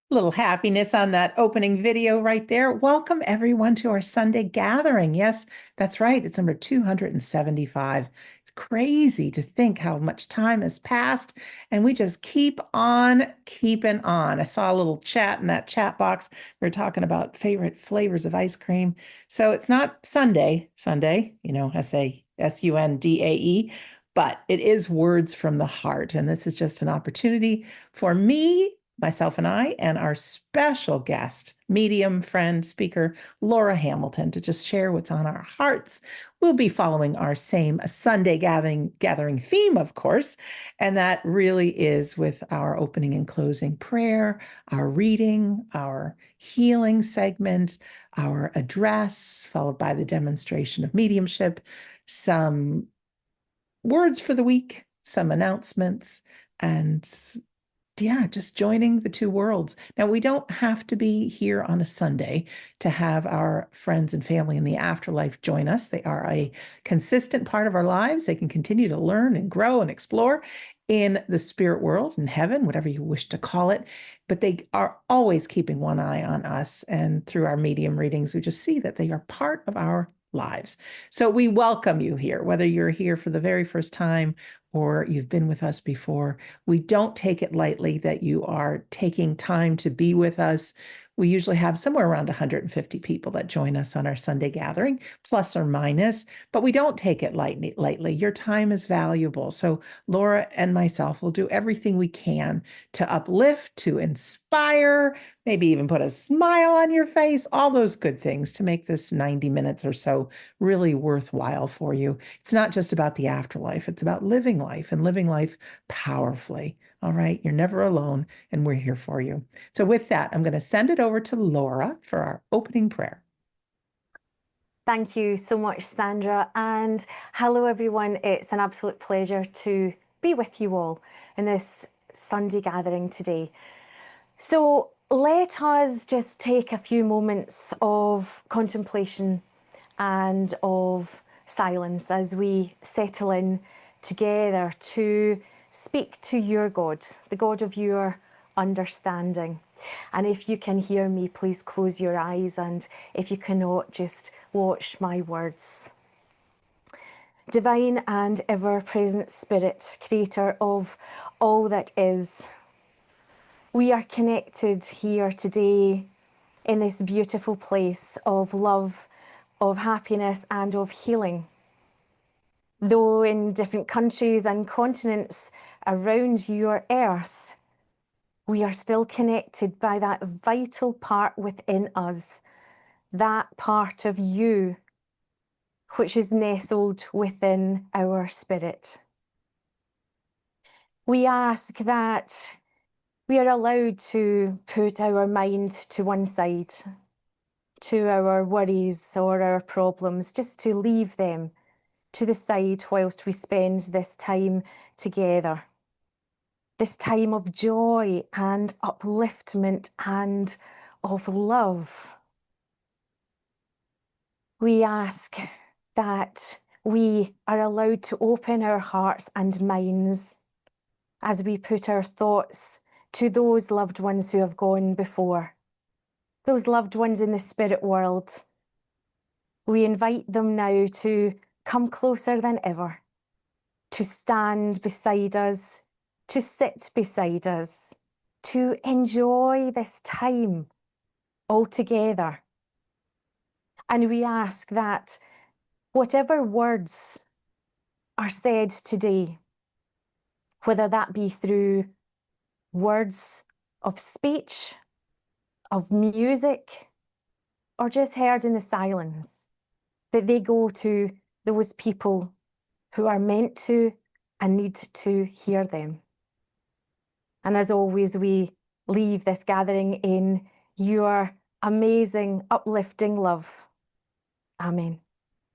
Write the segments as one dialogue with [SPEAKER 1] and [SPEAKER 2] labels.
[SPEAKER 1] Little happiness on that opening video right there. Welcome everyone to our Sunday gathering. Yes, that's right. It's number 275. It's crazy to think how much time has passed, and we just keep on keeping on. I saw a little chat in that chat box. We were talking about favorite flavors of ice cream. So it's not Sunday, Sundae, but it is words from the heart. And this is just an opportunity for me, myself and I, and our special guest, medium friend, speaker, Laura Hamilton, to just share what's on our hearts. We'll be following our same Sunday gathering theme, of course, and that really is with our opening and closing prayer, our reading, our healing segment, our address, followed by the demonstration of mediumship, some words for the week, some announcements, and yeah, just joining the two worlds. Now, we don't have to be here on a Sunday to have our friends and family in the afterlife join us. They are a consistent part of our lives. They can continue to learn and grow and explore in the spirit world, in heaven, whatever you wish to call it. But they are always keeping one eye on us. And through our medium readings, we just see that they are part of our lives. So we welcome you here, whether you're here for the very first time or you've been with us before. We don't take it lightly that you are taking time to be with us. We usually have somewhere around 150 people that join us on our Sunday gathering, plus or minus, but we don't take it lightly. Your time is valuable. So Laura and myself will do everything we can to uplift, to inspire, maybe even put a smile on your face, all those good things to make this 90 minutes or so really worthwhile for you. It's not just about the afterlife, it's about living life and living life powerfully. All right, you're never alone, and we're here for you. So, with that, I'm going to send it over to Laura for our opening prayer.
[SPEAKER 2] Thank you so much, Sandra. And hello, everyone. It's an absolute pleasure to be with you all in this Sunday gathering today. So, let us just take a few moments of contemplation and of silence as we settle in together to speak to your God, the God of your understanding. And if you can hear me, please close your eyes, and if you cannot, just watch my words. Divine and ever-present Spirit, Creator of all that is, we are connected here today in this beautiful place of love, of happiness, and of healing. Though in different countries and continents around your earth, we are still connected by that vital part within us, that part of you which is nestled within our spirit. We ask that we are allowed to put our mind to one side, to our worries or our problems, just to leave them to the side whilst we spend this time together. This time of joy and upliftment and of love. We ask that we are allowed to open our hearts and minds as we put our thoughts to those loved ones who have gone before, those loved ones in the spirit world. We invite them now to come closer than ever, to stand beside us, to sit beside us, to enjoy this time all together. And we ask that whatever words are said today, whether that be through words of speech, of music, or just heard in the silence, that they go to those people who are meant to and need to hear them. And as always, we leave this gathering in your amazing, uplifting love. Amen.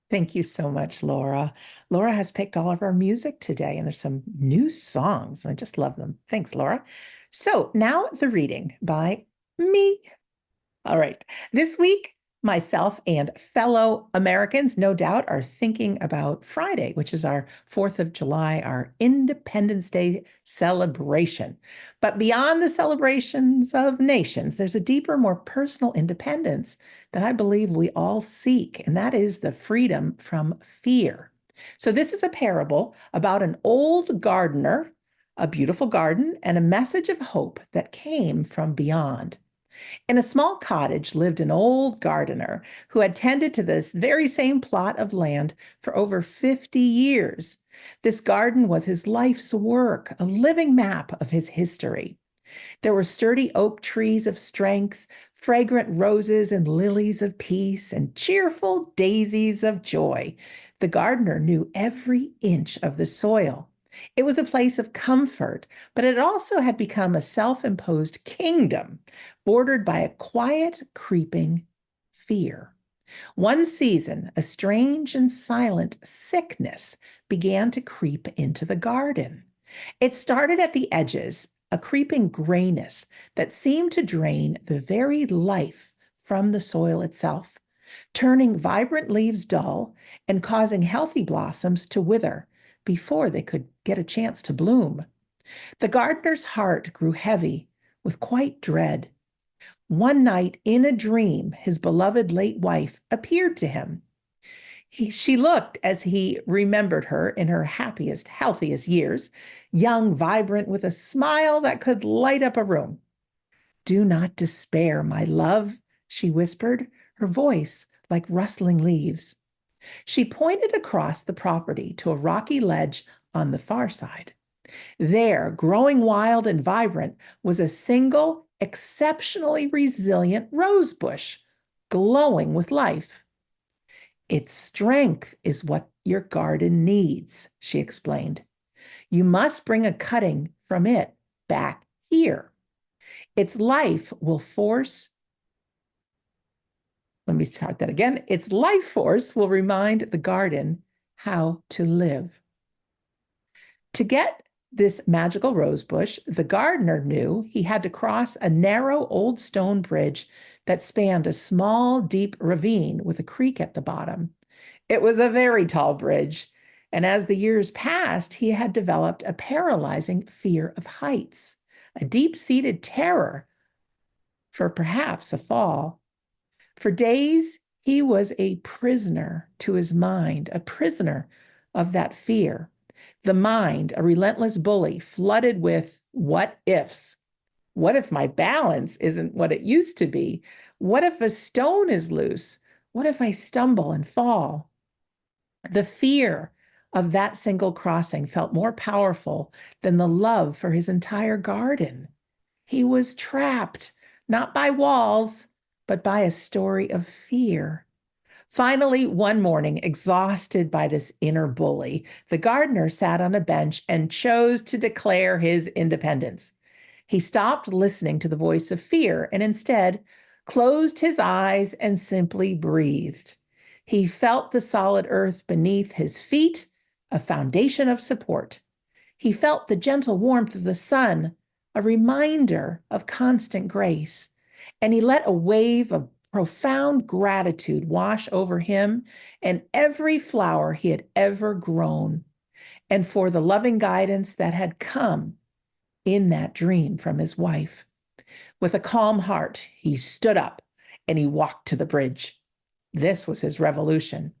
[SPEAKER 1] Thank you so much, Laura. Laura has picked all of our music today, and there's some new songs. I just love them. Thanks, Laura. So now the reading by me. All right. This week, Myself and fellow Americans, no doubt, are thinking about Friday, which is our 4th of July, our Independence Day celebration. But beyond the celebrations of nations, there's a deeper, more personal independence that I believe we all seek, and that is the freedom from fear. So, this is a parable about an old gardener, a beautiful garden, and a message of hope that came from beyond. In a small cottage lived an old gardener who had tended to this very same plot of land for over 50 years. This garden was his life's work, a living map of his history. There were sturdy oak trees of strength, fragrant roses and lilies of peace, and cheerful daisies of joy. The gardener knew every inch of the soil. It was a place of comfort, but it also had become a self-imposed kingdom, bordered by a quiet, creeping fear. One season, a strange and silent sickness began to creep into the garden. It started at the edges, a creeping grayness that seemed to drain the very life from the soil itself, turning vibrant leaves dull and causing healthy blossoms to wither before they could get a chance to bloom. The gardener's heart grew heavy with quite dread. One night, in a dream, his beloved late wife appeared to him. She looked, as he remembered her, in her happiest, healthiest years, young, vibrant, with a smile that could light up a room. "Do not despair, my love," she whispered, her voice like rustling leaves. She pointed across the property to a rocky ledge on the far side. There, growing wild and vibrant, was a single, exceptionally resilient rose bush, glowing with life. "Its strength is what your garden needs," she explained. "You must bring a cutting from it back here. Its life will force Let me start that again. Its life force will remind the garden how to live." To get this magical rose bush, the gardener knew he had to cross a narrow old stone bridge that spanned a small, deep ravine with a creek at the bottom. It was a very tall bridge, and as the years passed, he had developed a paralyzing fear of heights, a deep-seated terror for perhaps a fall. For days, he was a prisoner to his mind, a prisoner of that fear. The mind, a relentless bully, flooded with what ifs. What if my balance isn't what it used to be? What if a stone is loose? What if I stumble and fall? The fear of that single crossing felt more powerful than the love for his entire garden. He was trapped, not by walls, but by a story of fear. Finally, one morning, exhausted by this inner bully, the gardener sat on a bench and chose to declare his independence. He stopped listening to the voice of fear and instead closed his eyes and simply breathed. He felt the solid earth beneath his feet, a foundation of support. He felt the gentle warmth of the sun, a reminder of constant grace. And he let a wave of profound gratitude wash over him and every flower he had ever grown, and for the loving guidance that had come in that dream from his wife. With a calm heart, he stood up and he walked to the bridge. This was his revolution.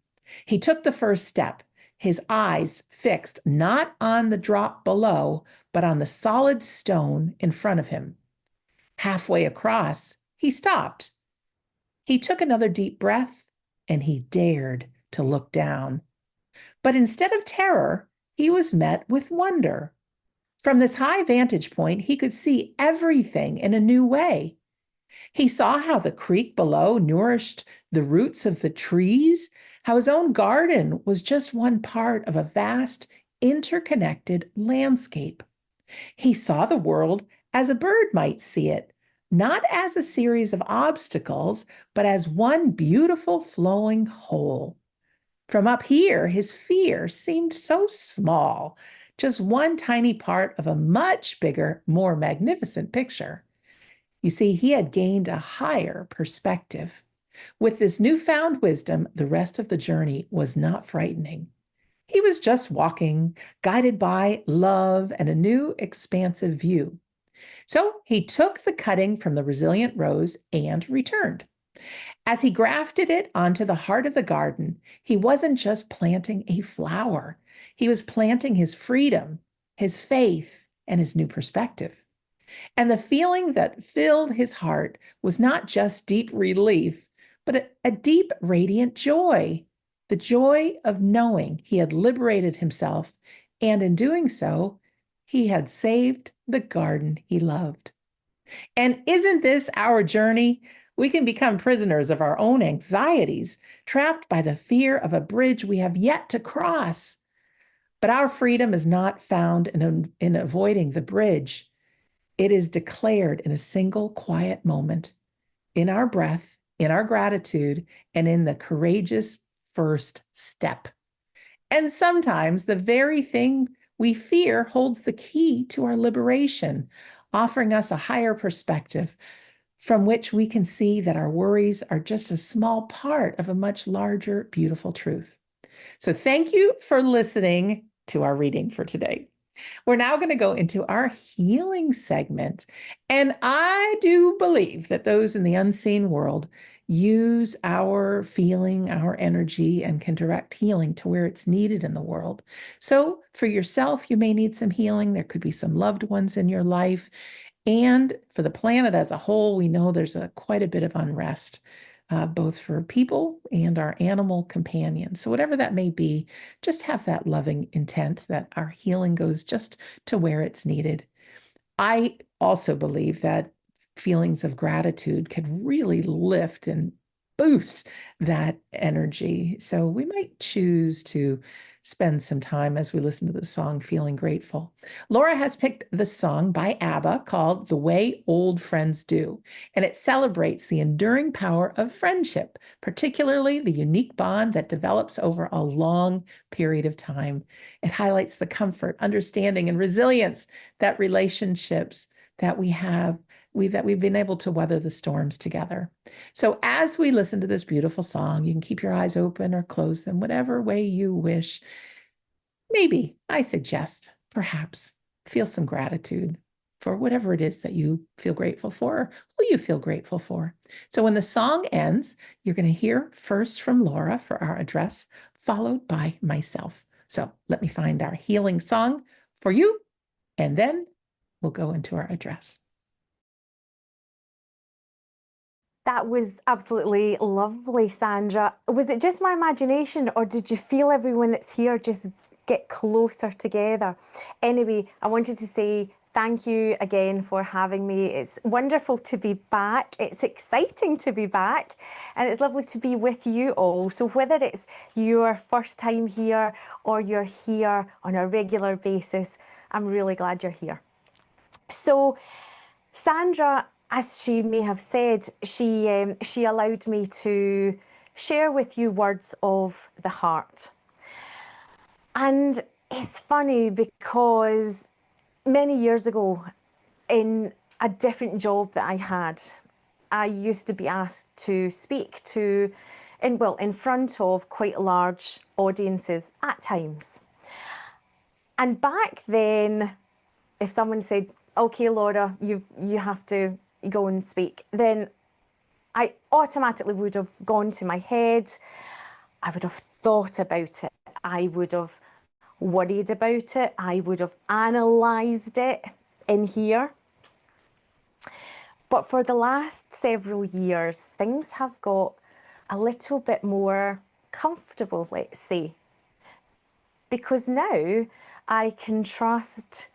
[SPEAKER 1] He took the first step, his eyes fixed not on the drop below, but on the solid stone in front of him. Halfway across, he stopped. He took another deep breath and he dared to look down. But instead of terror, he was met with wonder. From this high vantage point, he could see everything in a new way. He saw how the creek below nourished the roots of the trees, how his own garden was just one part of a vast, interconnected landscape. He saw the world as a bird might see it, not as a series of obstacles, but as one beautiful flowing whole. From up here, his fear seemed so small, just one tiny part of a much bigger, more magnificent picture. You see, he had gained a higher perspective. With this newfound wisdom, the rest of the journey was not frightening. He was just walking, guided by love and a new expansive view. So he took the cutting from the resilient rose and returned. As he grafted it onto the heart of the garden, he wasn't just planting a flower, he was planting his freedom, his faith, and his new perspective. And the feeling that filled his heart was not just deep relief, but a deep, radiant joy, the joy of knowing he had liberated himself, and in doing so, he had saved the garden he loved. And isn't this our journey? We can become prisoners of our own anxieties, trapped by the fear of a bridge we have yet to cross. But our freedom is not found in avoiding the bridge. It is declared in a single quiet moment, in our breath, in our gratitude, and in the courageous first step. And sometimes the very thing we fear holds the key to our liberation, offering us a higher perspective from which we can see that our worries are just a small part of a much larger, beautiful truth. So thank you for listening to our reading for today. We're now going to go into our healing segment. And I do believe that those in the unseen world use our feeling, our energy, and can direct healing to where it's needed in the world. So for yourself, you may need some healing. There could be some loved ones in your life. And for the planet as a whole, we know there's quite a bit of unrest, both for people and our animal companions. So whatever that may be, just have that loving intent that our healing goes just to where it's needed. I also believe that feelings of gratitude can really lift and boost that energy. So we might choose to spend some time as we listen to the song feeling grateful. Laura has picked the song by ABBA called The Way Old Friends Do, and it celebrates the enduring power of friendship, particularly the unique bond that develops over a long period of time. It highlights the comfort, understanding, and resilience that relationships that we have that we've been able to weather the storms together. So as we listen to this beautiful song, you can keep your eyes open or close them, whatever way you wish. Maybe I suggest, perhaps, feel some gratitude for whatever it is that you feel grateful for, or who you feel grateful for. So when the song ends, you're going to hear first from Laura for our address, followed by myself. So let me find our healing song for you, and then we'll go into our address.
[SPEAKER 2] That was absolutely lovely, Sandra. Was it just my imagination, or did you feel everyone that's here just get closer together? Anyway, I wanted to say thank you again for having me. It's wonderful to be back. It's exciting to be back, and it's lovely to be with you all. So whether it's your first time here or you're here on a regular basis, I'm really glad you're here. So Sandra, as she may have said, she allowed me to share with you words of the heart. And it's funny because many years ago, in a different job that I had, I used to be asked to speak in front of quite large audiences at times. And back then, if someone said, "Okay, Laura, you have to go and speak," then I automatically would have gone to my head. I would have thought about it. I would have worried about it. I would have analysed it in here. But for the last several years, things have got a little bit more comfortable, let's say. Because now I can trust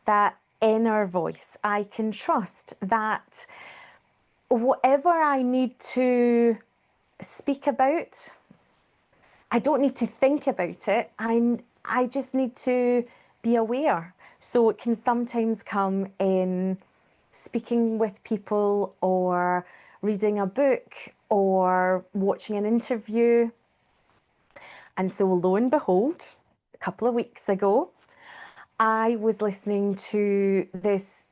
[SPEAKER 2] that inner voice. I can trust that whatever I need to speak about, I don't need to think about it. I just need to be aware. So it can sometimes come in speaking with people or reading a book or watching an interview. And so lo and behold, a couple of weeks ago, I was listening to this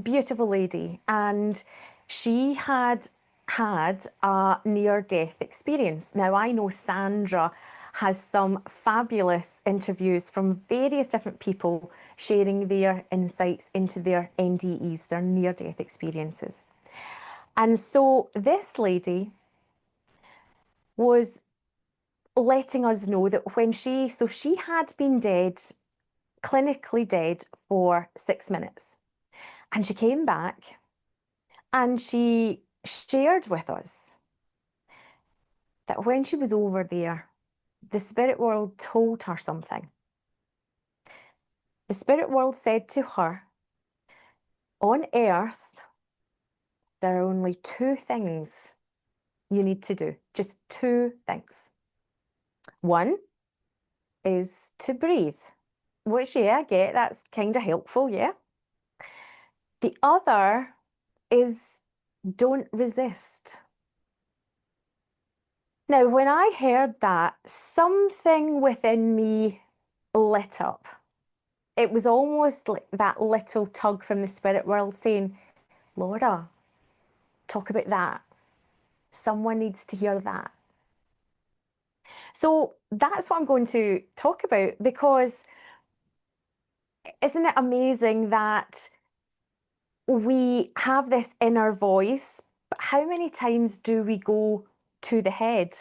[SPEAKER 2] beautiful lady, and she had had a near-death experience. Now, I know Sandra has some fabulous interviews from various different people sharing their insights into their NDEs, their near-death experiences. And so this lady was letting us know that when she had been dead, clinically dead for 6 minutes. And she came back and she shared with us that when she was over there, the spirit world told her something. The spirit world said to her, on earth, there are only 2 things you need to do, just 2 things. One is to breathe, which, yeah, I get, that's kind of helpful, yeah. The other is don't resist. Now, when I heard that, something within me lit up. It was almost like that little tug from the spirit world saying, Laura, talk about that. Someone needs to hear that. So that's what I'm going to talk about, because isn't it amazing that we have this inner voice, but how many times do we go to the head?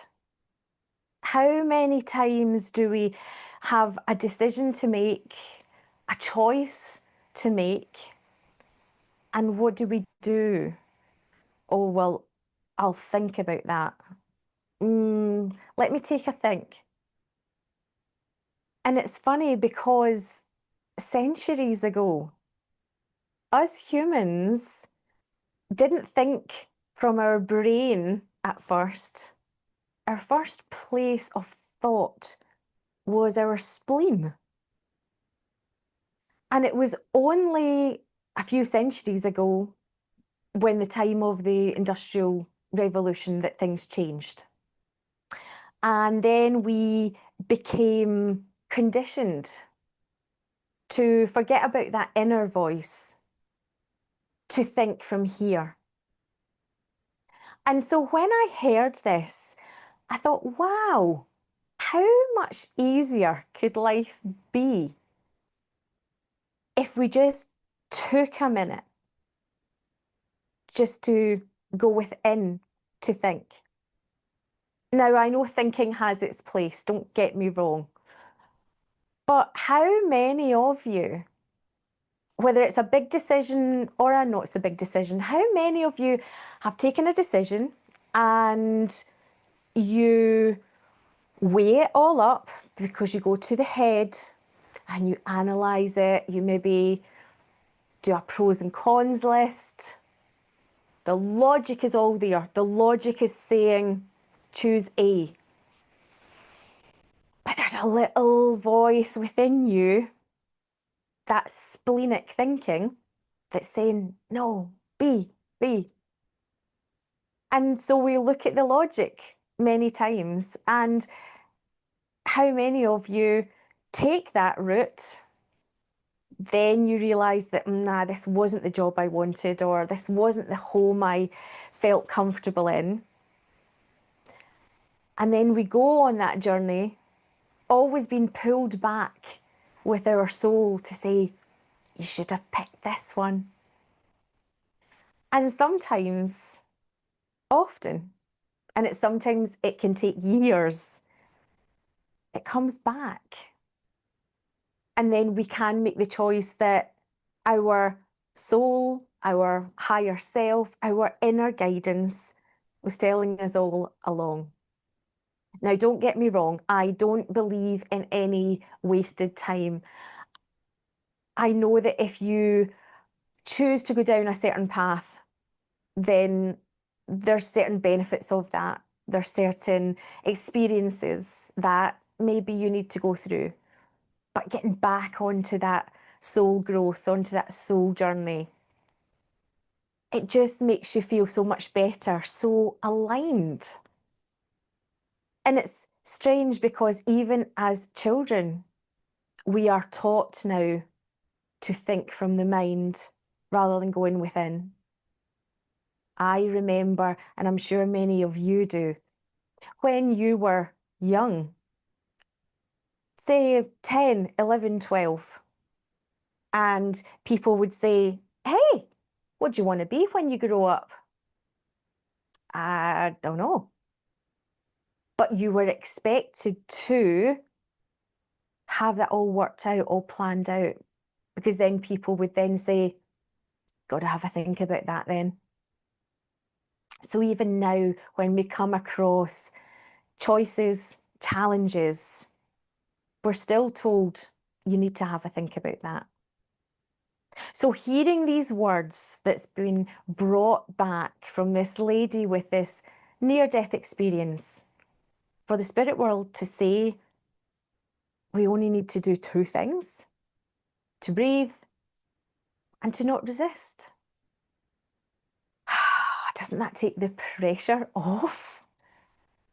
[SPEAKER 2] How many times do we have a decision to make, a choice to make, and what do we do? Oh, well, I'll think about that. Let me take a think. And it's funny because centuries ago, us humans didn't think from our brain at first. Our first place of thought was our spleen. And it was only a few centuries ago, when the time of the Industrial Revolution, that things changed. And then we became conditioned to forget about that inner voice, to think from here. And so when I heard this, I thought, wow, how much easier could life be if we just took a minute just to go within to think. Now, I know thinking has its place, don't get me wrong. But how many of you, whether it's a big decision or a not so big decision, how many of you have taken a decision and you weigh it all up, because you go to the head and you analyse it, you maybe do a pros and cons list. The logic is all there. The logic is saying, choose A. But there's a little voice within you, that splenic thinking, that's saying, no, B, B. And so we look at the logic many times. And how many of you take that route, then you realise that, nah, this wasn't the job I wanted, or this wasn't the home I felt comfortable in. And then we go on that journey, always being pulled back with our soul to say, you should have picked this one. And sometimes, often, and sometimes it can take years, it comes back. And then we can make the choice that our soul, our higher self, our inner guidance was telling us all along. Now, don't get me wrong, I don't believe in any wasted time. I know that if you choose to go down a certain path, then there's certain benefits of that. There's certain experiences that maybe you need to go through. But getting back onto that soul growth, onto that soul journey, it just makes you feel so much better, so aligned. And it's strange because even as children, we are taught now to think from the mind rather than going within. I remember, and I'm sure many of you do, when you were young, say 10, 11, 12, and people would say, hey, what do you want to be when you grow up? I don't know. But you were expected to have that all worked out, all planned out, because then people would then say, got to have a think about that then. So even now, when we come across choices, challenges, we're still told you need to have a think about that. So hearing these words that's been brought back from this lady with this near-death experience, for the spirit world to say we only need to do two things, to breathe and to not resist. Doesn't that take the pressure off?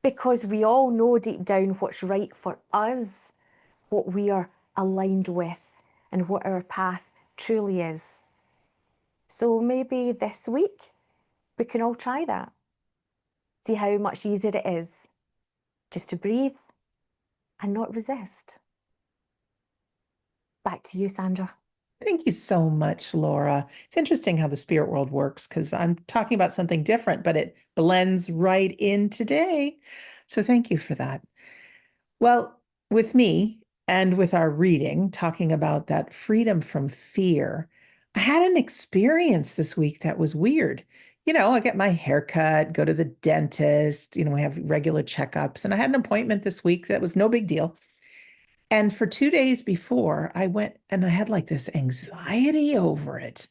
[SPEAKER 2] Because we all know deep down what's right for us, what we are aligned with, and what our path truly is. So maybe this week we can all try that. See how much easier it is just to breathe and not resist. Back to you, Sandra.
[SPEAKER 1] Thank you so much, Laura. It's interesting how the spirit world works because I'm talking about something different, but it blends right in today. So thank you for that. Well, with me and with our reading, talking about that freedom from fear, I had an experience this week that was weird. I get my hair cut, go to the dentist, we have regular checkups, and I had an appointment this week that was no big deal. And for 2 days before, I went and I had like this anxiety over it.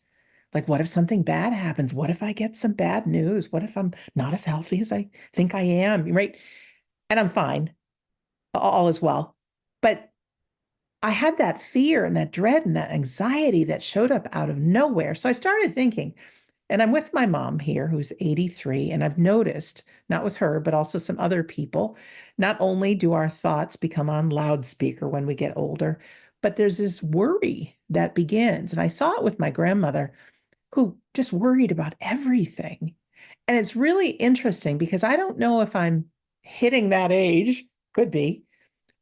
[SPEAKER 1] Like, what if something bad happens? What if I get some bad news? What if I'm not as healthy as I think I am? Right. And I'm fine. All is well. But I had that fear and that dread and that anxiety that showed up out of nowhere. So I started thinking, and I'm with my mom here, who's 83, and I've noticed, not with her, but also some other people, not only do our thoughts become on loudspeaker when we get older, but there's this worry that begins. And I saw it with my grandmother, who just worried about everything. And it's really interesting because I don't know if I'm hitting that age, could be,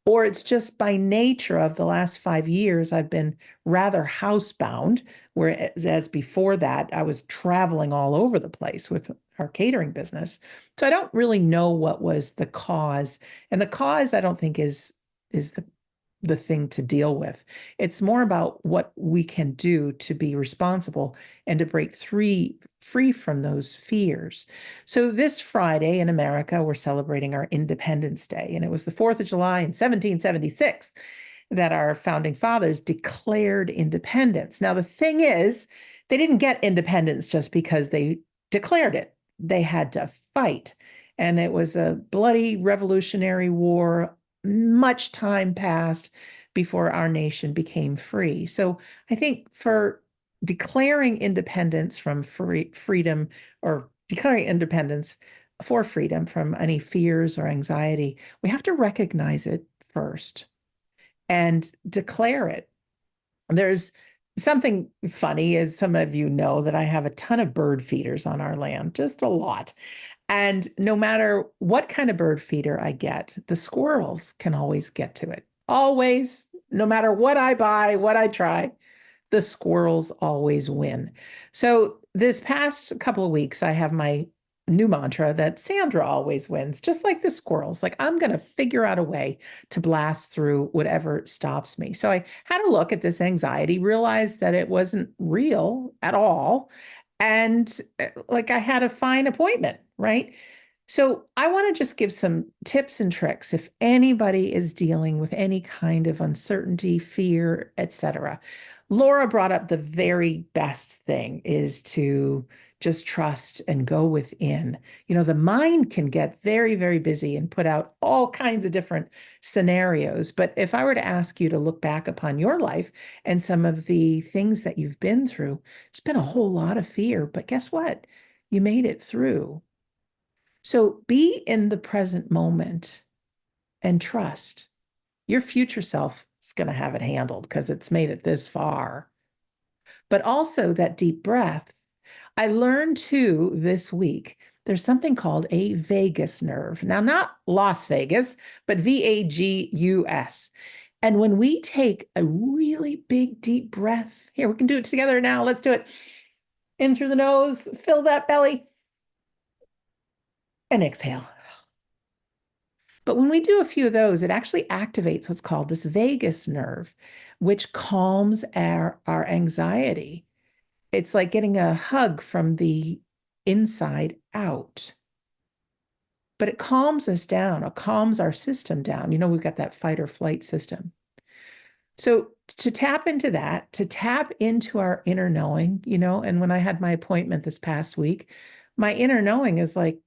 [SPEAKER 1] or it's just by nature of the last 5 years, I've been rather housebound, whereas before that, I was traveling all over the place with our catering business. So I don't really know what was the cause. And the cause, I don't think is the thing to deal with. It's more about what we can do to be responsible and to break free from those fears. So this Friday in America, we're celebrating our Independence Day, and it was the 4th of July in 1776 that our founding fathers declared independence. Now, the thing is, they didn't get independence just because they declared it. They had to fight. And it was a bloody Revolutionary War. Much time passed before our nation became free. So I think for declaring independence from freedom, or declaring independence for freedom from any fears or anxiety, we have to recognize it first and declare it. There's something funny, as some of you know, that I have a ton of bird feeders on our land, just a lot. And no matter what kind of bird feeder I get, the squirrels can always get to it. Always, no matter what I buy, what I try, the squirrels always win. So this past couple of weeks, I have my new mantra that Sandra always wins, just like the squirrels. Like, I'm going to figure out a way to blast through whatever stops me. So I had a look at this anxiety, realized that it wasn't real at all. And like, I had a fine appointment, right? So I want to just give some tips and tricks if anybody is dealing with any kind of uncertainty, fear, etc. Laura brought up the very best thing is to just trust and go within. The mind can get very, very busy and put out all kinds of different scenarios. But if I were to ask you to look back upon your life and some of the things that you've been through, it's been a whole lot of fear. But guess what? You made it through. So be in the present moment and trust. Your future self is going to have it handled because it's made it this far. But also that deep breath. I learned too this week, there's something called a vagus nerve. Now, not Las Vegas, but VAGUS. And when we take a really big, deep breath, here, we can do it together now. Let's do it. In through the nose, fill that belly, and exhale. But when we do a few of those, it actually activates what's called this vagus nerve, which calms our anxiety. It's like getting a hug from the inside out. But it calms us down, it calms our system down. We've got that fight or flight system. So to tap into that, to tap into our inner knowing, and when I had my appointment this past week, my inner knowing is like,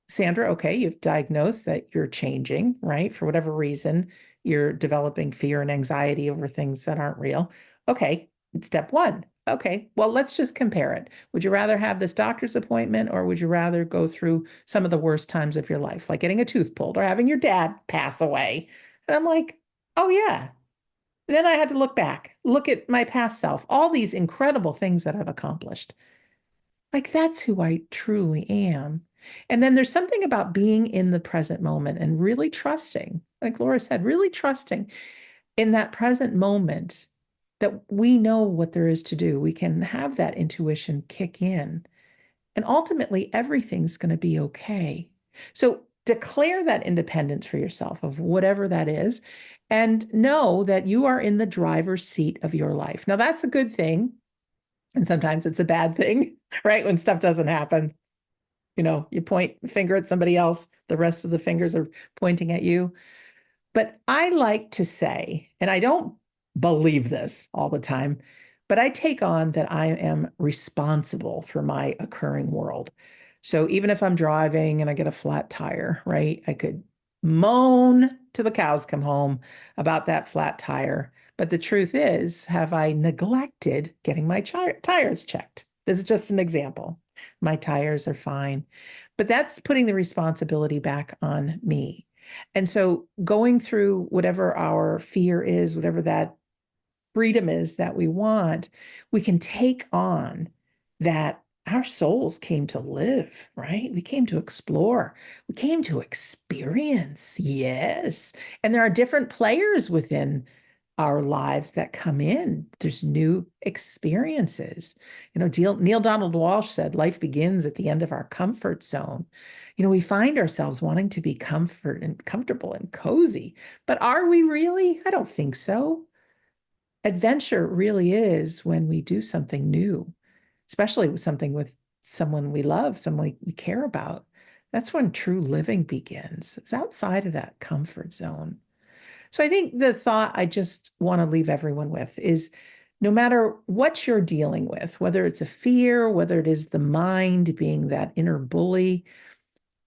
[SPEAKER 1] Sandra, okay, you've diagnosed that you're changing, right? For whatever reason, you're developing fear and anxiety over things that aren't real. Okay, step one. Okay, well, let's just compare it. Would you rather have this doctor's appointment or would you rather go through some of the worst times of your life, like getting a tooth pulled or having your dad pass away? And I'm like, oh, yeah. Then I had to look back, look at my past self, all these incredible things that I've accomplished. Like, that's who I truly am. And then there's something about being in the present moment and really trusting, like Laura said, really trusting in that present moment that we know what there is to do. We can have that intuition kick in, and ultimately everything's going to be okay. So declare that independence for yourself of whatever that is, and know that you are in the driver's seat of your life. Now, that's a good thing. And sometimes it's a bad thing, right? When stuff doesn't happen, you point a finger at somebody else, the rest of the fingers are pointing at you. But I like to say, and I don't believe this all the time, but I take on that I am responsible for my occurring world. So even if I'm driving and I get a flat tire, right, I could moan till the cows come home about that flat tire. But the truth is, have I neglected getting my tires checked? This is just an example. My tires are fine. But that's putting the responsibility back on me. And so going through whatever our fear is, whatever that freedom is that we want, we can take on that our souls came to live, right? We came to explore. We came to experience. Yes. And there are different players within our lives that come in. There's new experiences. Neil Donald Walsh said, life begins at the end of our comfort zone. We find ourselves wanting to be comfortable and cozy, but are we really? I don't think so. Adventure really is when we do something new, especially with someone we love, someone we care about. That's when true living begins. It's outside of that comfort zone. So I think the thought I just want to leave everyone with is no matter what you're dealing with, whether it's a fear, whether it is the mind being that inner bully,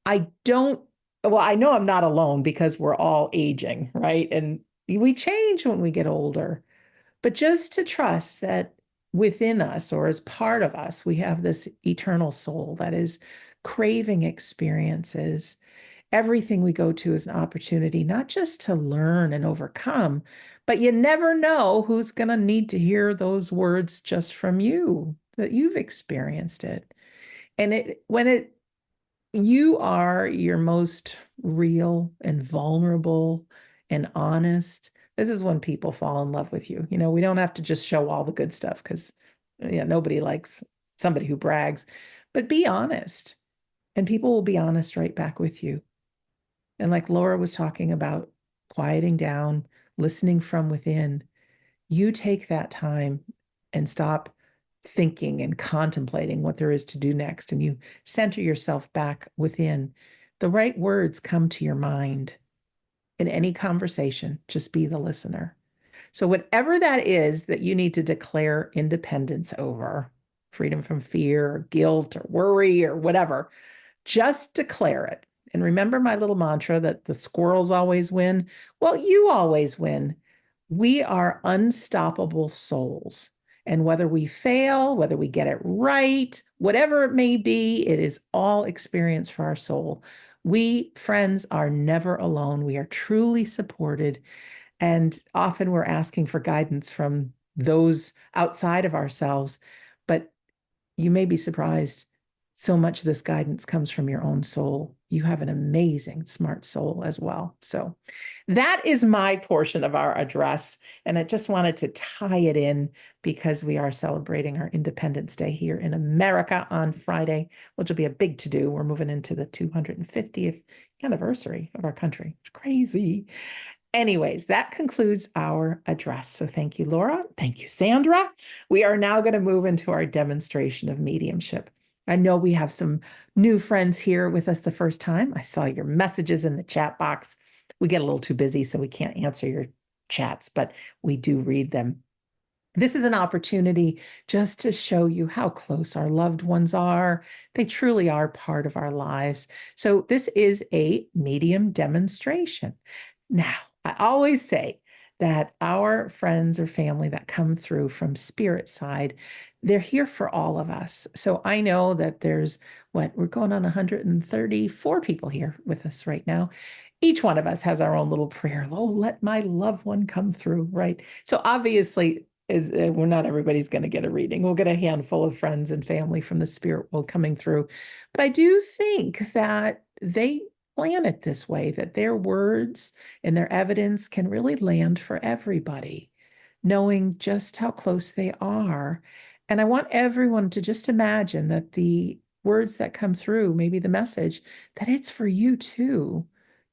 [SPEAKER 1] I know I'm not alone because we're all aging, right? And we change when we get older. But just to trust that within us or as part of us, we have this eternal soul that is craving experiences. Everything we go to is an opportunity, not just to learn and overcome, but you never know who's going to need to hear those words just from you, that you've experienced it. And when you are your most real and vulnerable and honest, this is when people fall in love with you. We don't have to just show all the good stuff because nobody likes somebody who brags, but be honest and people will be honest right back with you. And like Laura was talking about, quieting down, listening from within, you take that time and stop thinking and contemplating what there is to do next, and you center yourself back within. The right words come to your mind in any conversation. Just be the listener. So, whatever that is that you need to declare independence over, freedom from fear, or guilt, or worry, or whatever, just declare it. And remember my little mantra that the squirrels always win? Well, you always win. We are unstoppable souls. And whether we fail, whether we get it right, whatever it may be, it is all experience for our soul. We, friends, are never alone. We are truly supported. And often we're asking for guidance from those outside of ourselves. But you may be surprised. So much of this guidance comes from your own soul. You have an amazing, smart soul as well. So that is my portion of our address. And I just wanted to tie it in because we are celebrating our Independence Day here in America on Friday, which will be a big to-do. We're moving into the 250th anniversary of our country. It's crazy. Anyways, that concludes our address. So thank you, Laura. Thank you, Sandra. We are now going to move into our demonstration of mediumship. I know we have some new friends here with us the first time. I saw your messages in the chat box. We get a little too busy, so we can't answer your chats, but we do read them. This is an opportunity just to show you how close our loved ones are. They truly are part of our lives. So this is a medium demonstration. Now, I always say that our friends or family that come through from spirit side, they're here for all of us. So I know that there's we're going on 134 people here with us right now. Each one of us has our own little prayer. Oh, let my loved one come through, right? So obviously, we're not everybody's going to get a reading. We'll get a handful of friends and family from the spirit world coming through. But I do think that they plan it this way, that their words and their evidence can really land for everybody, knowing just how close they are. And I want everyone to just imagine that the words that come through, maybe the message, that it's for you too.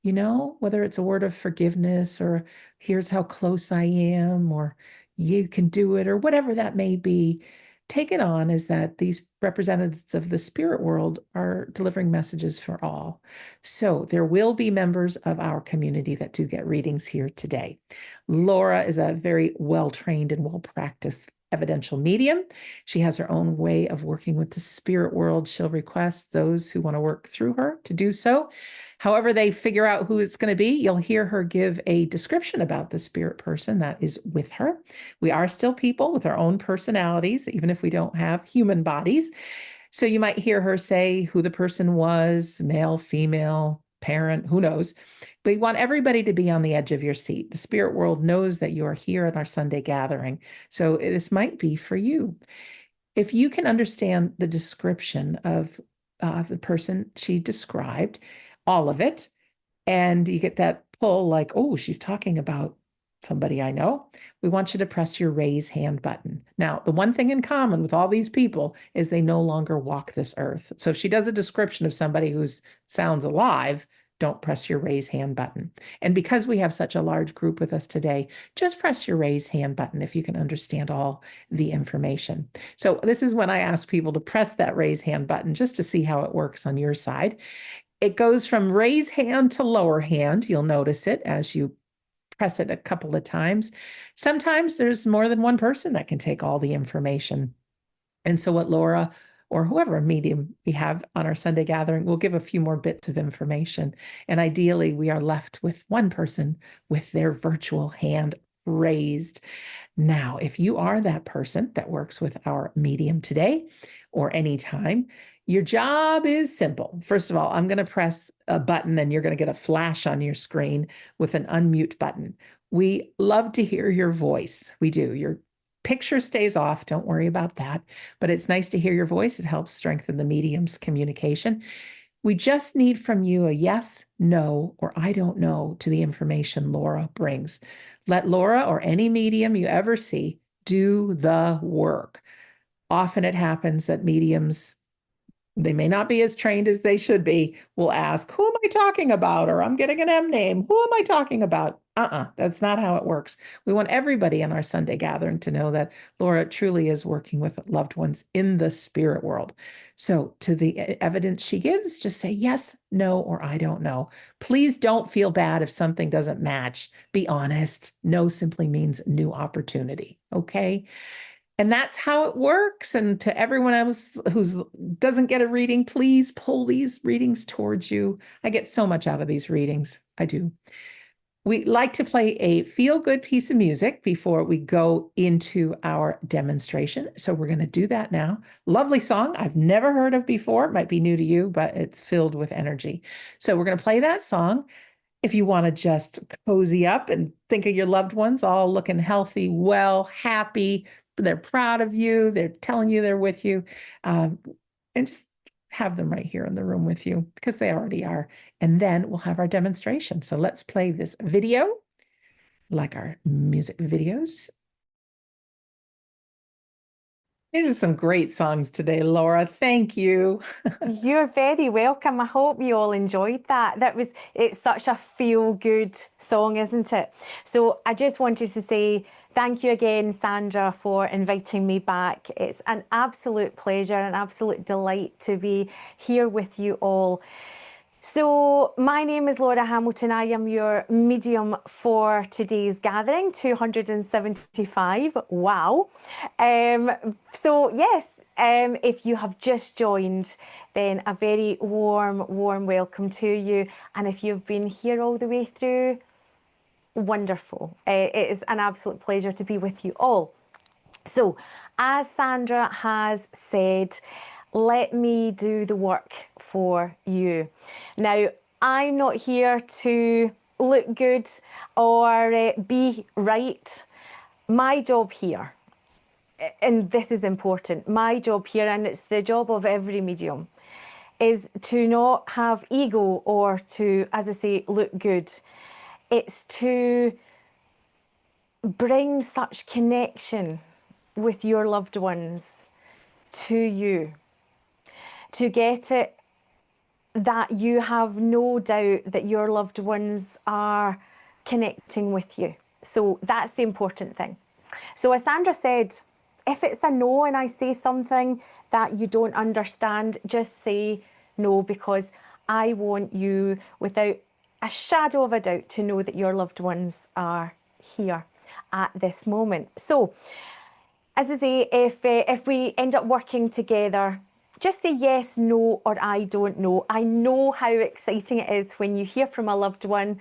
[SPEAKER 1] Whether it's a word of forgiveness or here's how close I am or you can do it or whatever that may be. Take it on as that these representatives of the spirit world are delivering messages for all. So there will be members of our community that do get readings here today. Laura is a very well-trained and well-practiced evidential medium. She has her own way of working with the spirit world. She'll request those who want to work through her to do so. However they figure out who it's going to be, you'll hear her give a description about the spirit person that is with her. We are still people with our own personalities, even if we don't have human bodies. So you might hear her say who the person was, male, female, parent, who knows. But we want everybody to be on the edge of your seat. The spirit world knows that you are here at our Sunday gathering. So this might be for you. If you can understand the description of the person she described, all of it, and you get that pull like, oh, she's talking about somebody I know, we want you to press your raise hand button. Now, the one thing in common with all these people is they no longer walk this earth. So if she does a description of somebody who sounds alive, don't press your raise hand button. And because we have such a large group with us today, just press your raise hand button if you can understand all the information. So this is when I ask people to press that raise hand button just to see how it works on your side. It goes from raise hand to lower hand. You'll notice it as you press it a couple of times. Sometimes there's more than one person that can take all the information. And so what Laura or whoever medium we have on our Sunday gathering will give a few more bits of information. And ideally, we are left with one person with their virtual hand raised. Now, if you are that person that works with our medium today or anytime, your job is simple. First of all, I'm going to press a button and you're going to get a flash on your screen with an unmute button. We love to hear your voice. We do. Your picture stays off. Don't worry about that. But it's nice to hear your voice. It helps strengthen the medium's communication. We just need from you a yes, no, or I don't know to the information Laura brings. Let Laura or any medium you ever see do the work. Often it happens that mediums, they may not be as trained as they should be, will ask, who am I talking about? Or I'm getting an M name. Who am I talking about? That's not how it works. We want everybody in our Sunday gathering to know that Laura truly is working with loved ones in the spirit world. So to the evidence she gives, just say yes, no, or I don't know. Please don't feel bad if something doesn't match. Be honest. No simply means new opportunity. Okay. And that's how it works. And to everyone else who doesn't get a reading, please pull these readings towards you. I get so much out of these readings. I do. We like to play a feel-good piece of music before we go into our demonstration. So we're going to do that now. Lovely song I've never heard of before. It might be new to you, but it's filled with energy. So we're going to play that song. If you want to just cozy up and think of your loved ones all looking healthy, well, happy, they're proud of you. They're telling you they're with you. And just have them right here in the room with you because they already are. And then we'll have our demonstration. So let's play this video like our music videos. These are some great songs today, Laura. Thank you.
[SPEAKER 2] You're very welcome. I hope you all enjoyed that. It's such a feel-good song, isn't it? So I just wanted to say thank you again, Sandra, for inviting me back. It's an absolute pleasure, an absolute delight to be here with you all. So my name is Laura Hamilton. I am your medium for today's gathering, 275. Wow. So yes, if you have just joined, then a very warm welcome to you. And if you've been here all the way through, wonderful. It is an absolute pleasure to be with you all. So, as Sandra has said, let me do the work for you. Now, I'm not here to look good or be right. My job here, and this is important, my job here, and it's the job of every medium, is to not have ego or to, as I say, look good. It's to bring such connection with your loved ones to you, to get it that you have no doubt that your loved ones are connecting with you. So that's the important thing. So as Sandra said, if it's a no and I say something that you don't understand, just say no, because I want you, without a shadow of a doubt, to know that your loved ones are here at this moment. So as I say, if we end up working together, just say yes, no, or I don't know. I know how exciting it is when you hear from a loved one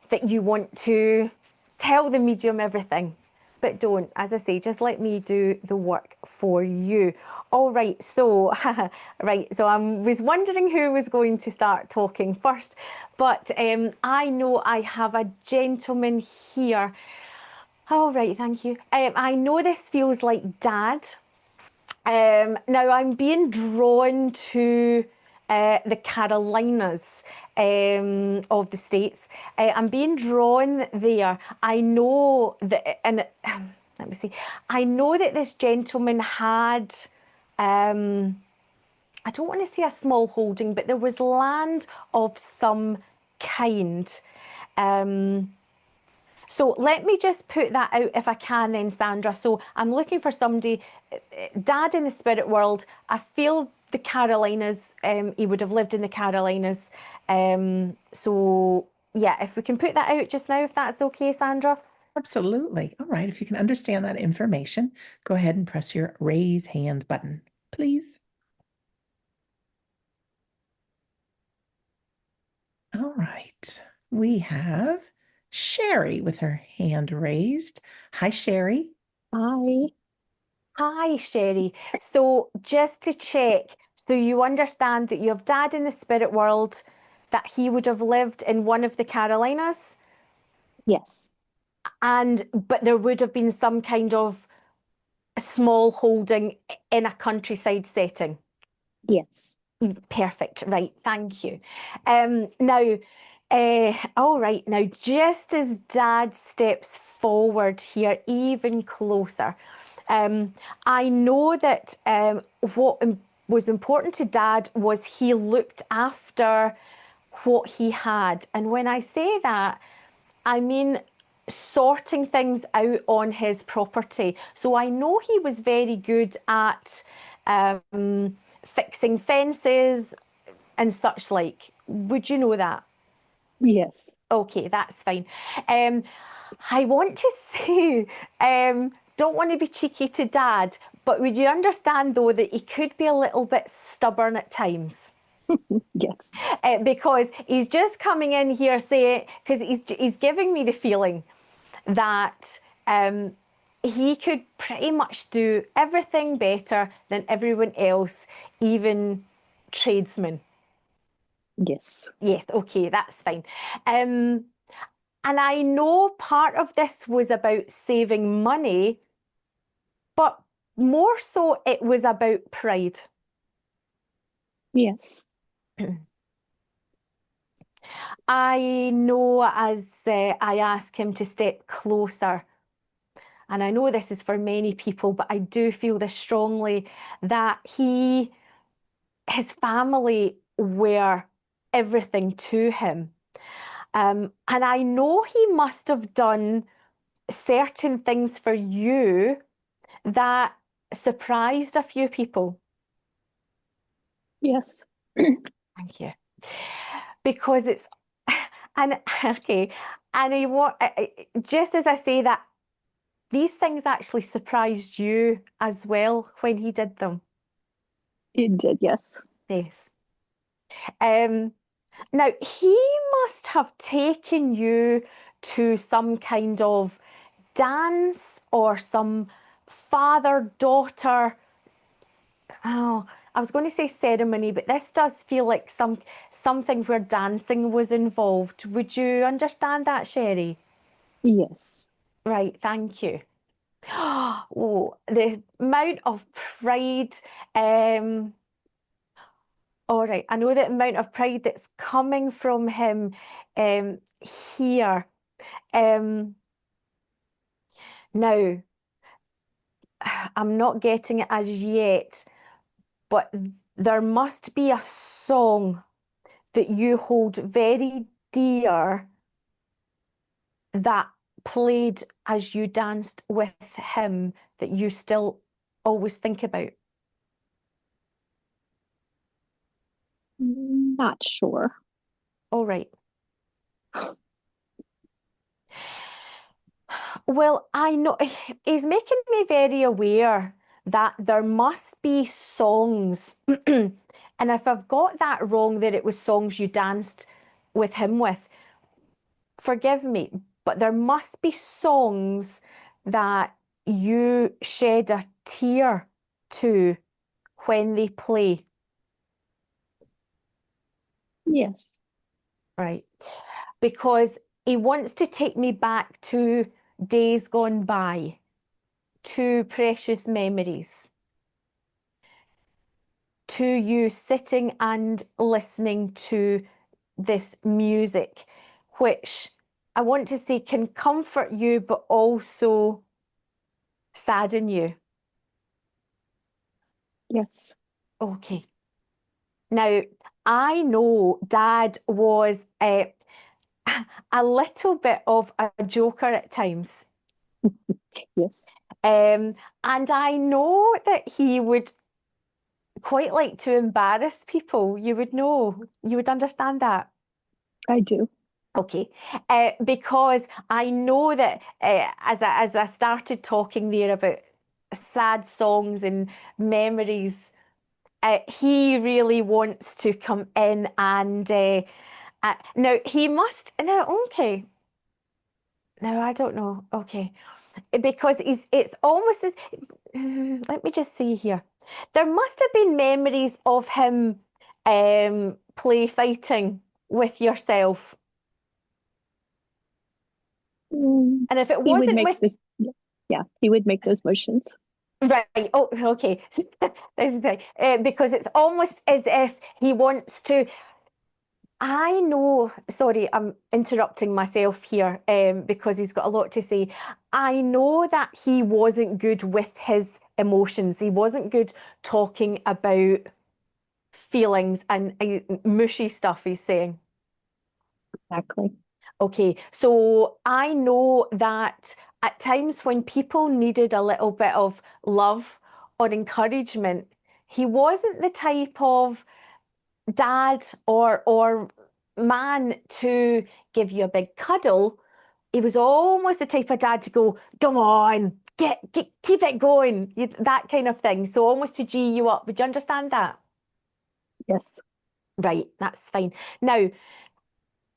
[SPEAKER 2] that you want to tell the medium everything. But don't, as I say, just let me do the work for you. All right, so, so I was wondering who was going to start talking first, but I know I have a gentleman here. All right, thank you. I know this feels like Dad. Now I'm being drawn to the Carolinas of the States. I'm being drawn there. I know that, and let me see. I know that this gentleman had, I don't want to say a small holding, but there was land of some kind. So let me just put that out if I can then, Sandra. So I'm looking for somebody, Dad in the spirit world. I feel the Carolinas, he would have lived in the Carolinas. So yeah, if we can put that out just now, if that's okay, Sandra.
[SPEAKER 1] Absolutely. All right. If you can understand that information, go ahead and press your raise hand button, please. All right. We have Sherry with her hand raised. Hi, Sherry.
[SPEAKER 3] Hi.
[SPEAKER 2] Hi, Sherry. So just to check, so you understand that you have Dad in the spirit world, that he would have lived in one of the Carolinas,
[SPEAKER 3] Yes.
[SPEAKER 2] but there would have been some kind of small holding in a countryside setting.
[SPEAKER 3] Yes.
[SPEAKER 2] Perfect. Right. Thank you. Now, all right. Now, just as Dad steps forward here, even closer, I know that what was important to Dad was he looked after what he had. And when I say that, I mean sorting things out on his property. So I know he was very good at fixing fences and such like. Would you know that?
[SPEAKER 3] Yes.
[SPEAKER 2] Okay, that's fine. I want to say, don't want to be cheeky to Dad, but would you understand though that he could be a little bit stubborn at times?
[SPEAKER 3] Yes.
[SPEAKER 2] Because he's just coming in here saying, because he's giving me the feeling that he could pretty much do everything better than everyone else, even tradesmen.
[SPEAKER 3] Yes.
[SPEAKER 2] Yes, okay, that's fine. And I know part of this was about saving money, more so it was about pride.
[SPEAKER 3] Yes.
[SPEAKER 2] I know as I ask him to step closer, and I know this is for many people, but I do feel this strongly, that his family were everything to him. And I know he must have done certain things for you that surprised a few people.
[SPEAKER 3] Yes.
[SPEAKER 2] Thank you. Because it's, and okay, and just as I say that, these things actually surprised you as well when he did them.
[SPEAKER 3] It did, yes.
[SPEAKER 2] Yes. Now, he must have taken you to some kind of dance or some father-daughter, oh, I was going to say ceremony, but this does feel like something where dancing was involved. Would you understand that, Sherry?
[SPEAKER 3] Yes.
[SPEAKER 2] Right, thank you. Oh, the amount of pride. All right, I know the amount of pride that's coming from him here. Now, I'm not getting it as yet, but there must be a song that you hold very dear that played as you danced with him that you still always think about.
[SPEAKER 3] Not sure.
[SPEAKER 2] All right. Well, I know he's making me very aware that there must be songs. And if I've got that wrong, that it was songs you danced with him with, forgive me, but there must be songs that you shed a tear to when they play.
[SPEAKER 3] Yes.
[SPEAKER 2] Right. Because he wants to take me back to days gone by, to precious memories, to you sitting and listening to this music, which I want to say can comfort you, but also sadden you.
[SPEAKER 3] Yes.
[SPEAKER 2] Okay. Now, I know Dad was a little bit of a joker at times.
[SPEAKER 3] Yes.
[SPEAKER 2] And I know that he would quite like to embarrass people. You would know, you would understand that.
[SPEAKER 3] I do.
[SPEAKER 2] Okay, because I know that as I started talking there about sad songs and memories, he really wants to come in and now he must. No, okay. No, I don't know. Okay, because it's almost as. Let me just see here. There must have been memories of him play fighting with yourself.
[SPEAKER 3] Mm,
[SPEAKER 2] And if it
[SPEAKER 3] he would
[SPEAKER 2] wasn't
[SPEAKER 3] make
[SPEAKER 2] with,
[SPEAKER 3] this, yeah, he would make those motions.
[SPEAKER 2] right, oh, okay, this is the thing. Because it's almost as if he wants to, I know, sorry, I'm interrupting myself here because he's got a lot to say. I know that he wasn't good with his emotions. He wasn't good talking about feelings and mushy stuff, he's saying.
[SPEAKER 3] Exactly.
[SPEAKER 2] Okay, so I know that at times when people needed a little bit of love or encouragement, he wasn't the type of dad or man to give you a big cuddle. He was almost the type of dad to go, come on, keep it going, that kind of thing. So almost to G you up. Would you understand that?
[SPEAKER 3] Yes.
[SPEAKER 2] Right, that's fine. Now,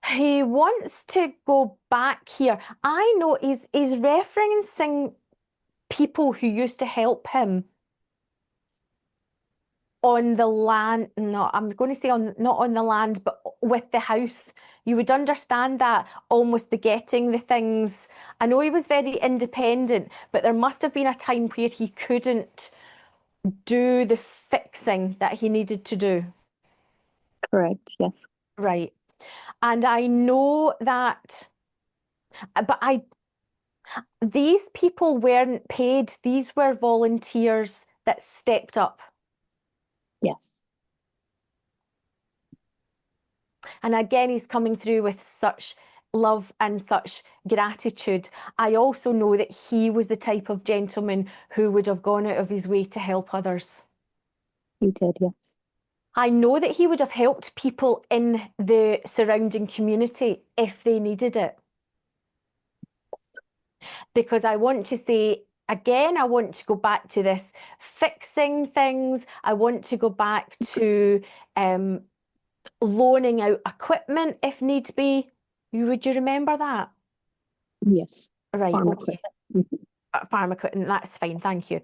[SPEAKER 2] he wants to go back here. I know he's referencing people who used to help him on the land, no, I'm going to say not on the land, but with the house. You would understand that, almost the getting the things. I know he was very independent, but there must have been a time where he couldn't do the fixing that he needed to do.
[SPEAKER 3] Correct. Yes.
[SPEAKER 2] Right. And I know that, but these people weren't paid. These were volunteers that stepped up.
[SPEAKER 3] Yes.
[SPEAKER 2] And again, he's coming through with such love and such gratitude. I also know that he was the type of gentleman who would have gone out of his way to help others.
[SPEAKER 3] He did. Yes.
[SPEAKER 2] I know that he would have helped people in the surrounding community if they needed it. Because I want to say, again, I want to go back to this fixing things. I want to go back to loaning out equipment if need be. Would you remember that?
[SPEAKER 3] Yes.
[SPEAKER 2] Right,
[SPEAKER 3] Farm
[SPEAKER 2] okay.
[SPEAKER 3] equipment.
[SPEAKER 2] Farm equipment, that's fine, thank you.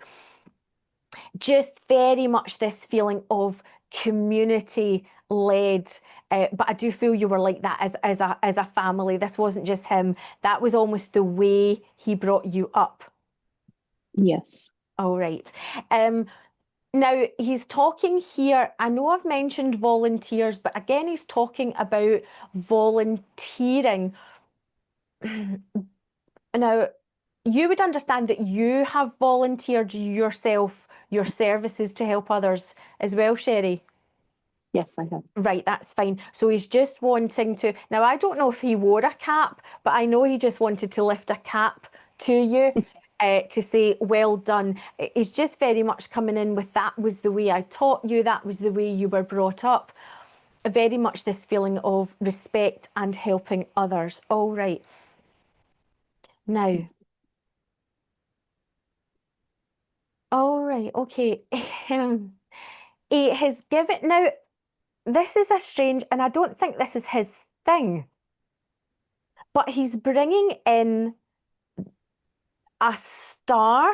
[SPEAKER 2] Just very much this feeling of community led, but I do feel you were like that as a family. This wasn't just him. That was almost the way he brought you up.
[SPEAKER 3] Yes.
[SPEAKER 2] All right. Now he's talking here, I know I've mentioned volunteers, but again, he's talking about volunteering. Now, you would understand that you have volunteered yourself, your services to help others as well, Sherry?
[SPEAKER 3] Yes, I have.
[SPEAKER 2] Right, that's fine. So he's just wanting to, now I don't know if he wore a cap, but I know he just wanted to lift a cap to you to say, well done. He's just very much coming in with, that was the way I taught you, that was the way you were brought up. Very much this feeling of respect and helping others. All right. Now,
[SPEAKER 3] Yes.
[SPEAKER 2] all right, okay. He has given, now this is a strange, and I don't think this is his thing, but he's bringing in a star.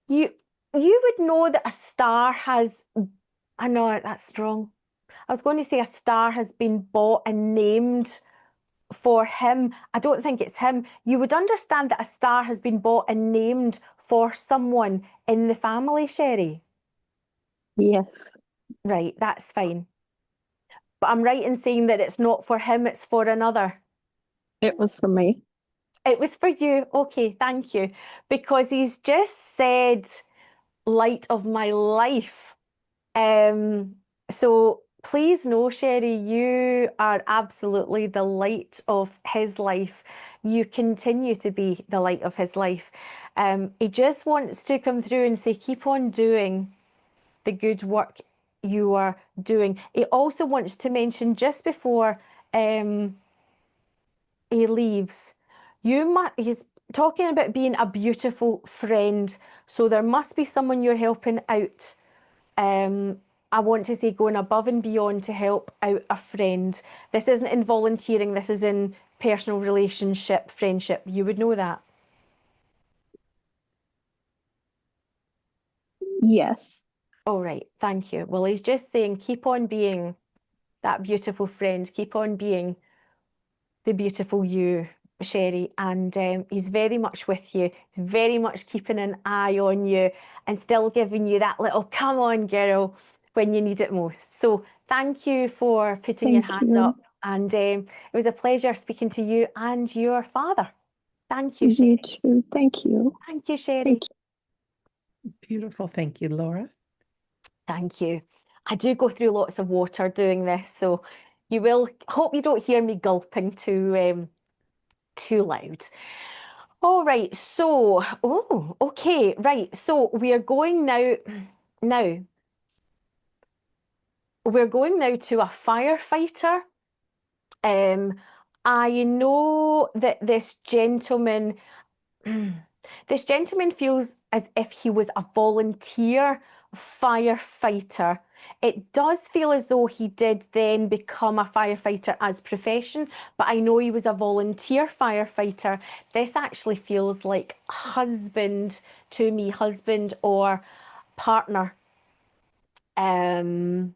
[SPEAKER 2] You would know that a star has, I know that's strong. I was going to say a star has been bought and named for him. I don't think it's him. You would understand that a star has been bought and named for someone in the family, Sherry.
[SPEAKER 3] Yes.
[SPEAKER 2] Right, that's fine. But I'm right in saying that it's not for him, it's for another.
[SPEAKER 3] It was for me.
[SPEAKER 2] It was for you. Okay, thank you. Because he's just said, light of my life. So please know, Sherry, you are absolutely the light of his life. You continue to be the light of his life. He just wants to come through and say, keep on doing the good work you are doing. He also wants to mention, just before he leaves, he's talking about being a beautiful friend. So there must be someone you're helping out. I want to say going above and beyond to help out a friend. This isn't in volunteering, this is in personal relationship, friendship. You would know that.
[SPEAKER 3] Yes.
[SPEAKER 2] All right, thank you. Well, he's just saying, keep on being that beautiful friend, keep on being the beautiful you, Sherry, and he's very much with you. He's very much keeping an eye on you and still giving you that little come on girl when you need it most. So thank you for putting your hand up, and it was a pleasure speaking to you and your father. Thank you, Sherry.
[SPEAKER 3] You too. Thank you.
[SPEAKER 2] Thank you, Sherry.
[SPEAKER 3] Thank you.
[SPEAKER 1] Beautiful. Thank you, Laura.
[SPEAKER 2] Thank you. I do go through lots of water doing this, so you will, hope you don't hear me gulping too loud. All right, so, oh, okay, right. So we are going now we're going now to a firefighter. I know that this gentleman feels as if he was a volunteer firefighter. It does feel as though he did then become a firefighter as profession, but I know he was a volunteer firefighter. This actually feels like husband to me, husband or partner. Um,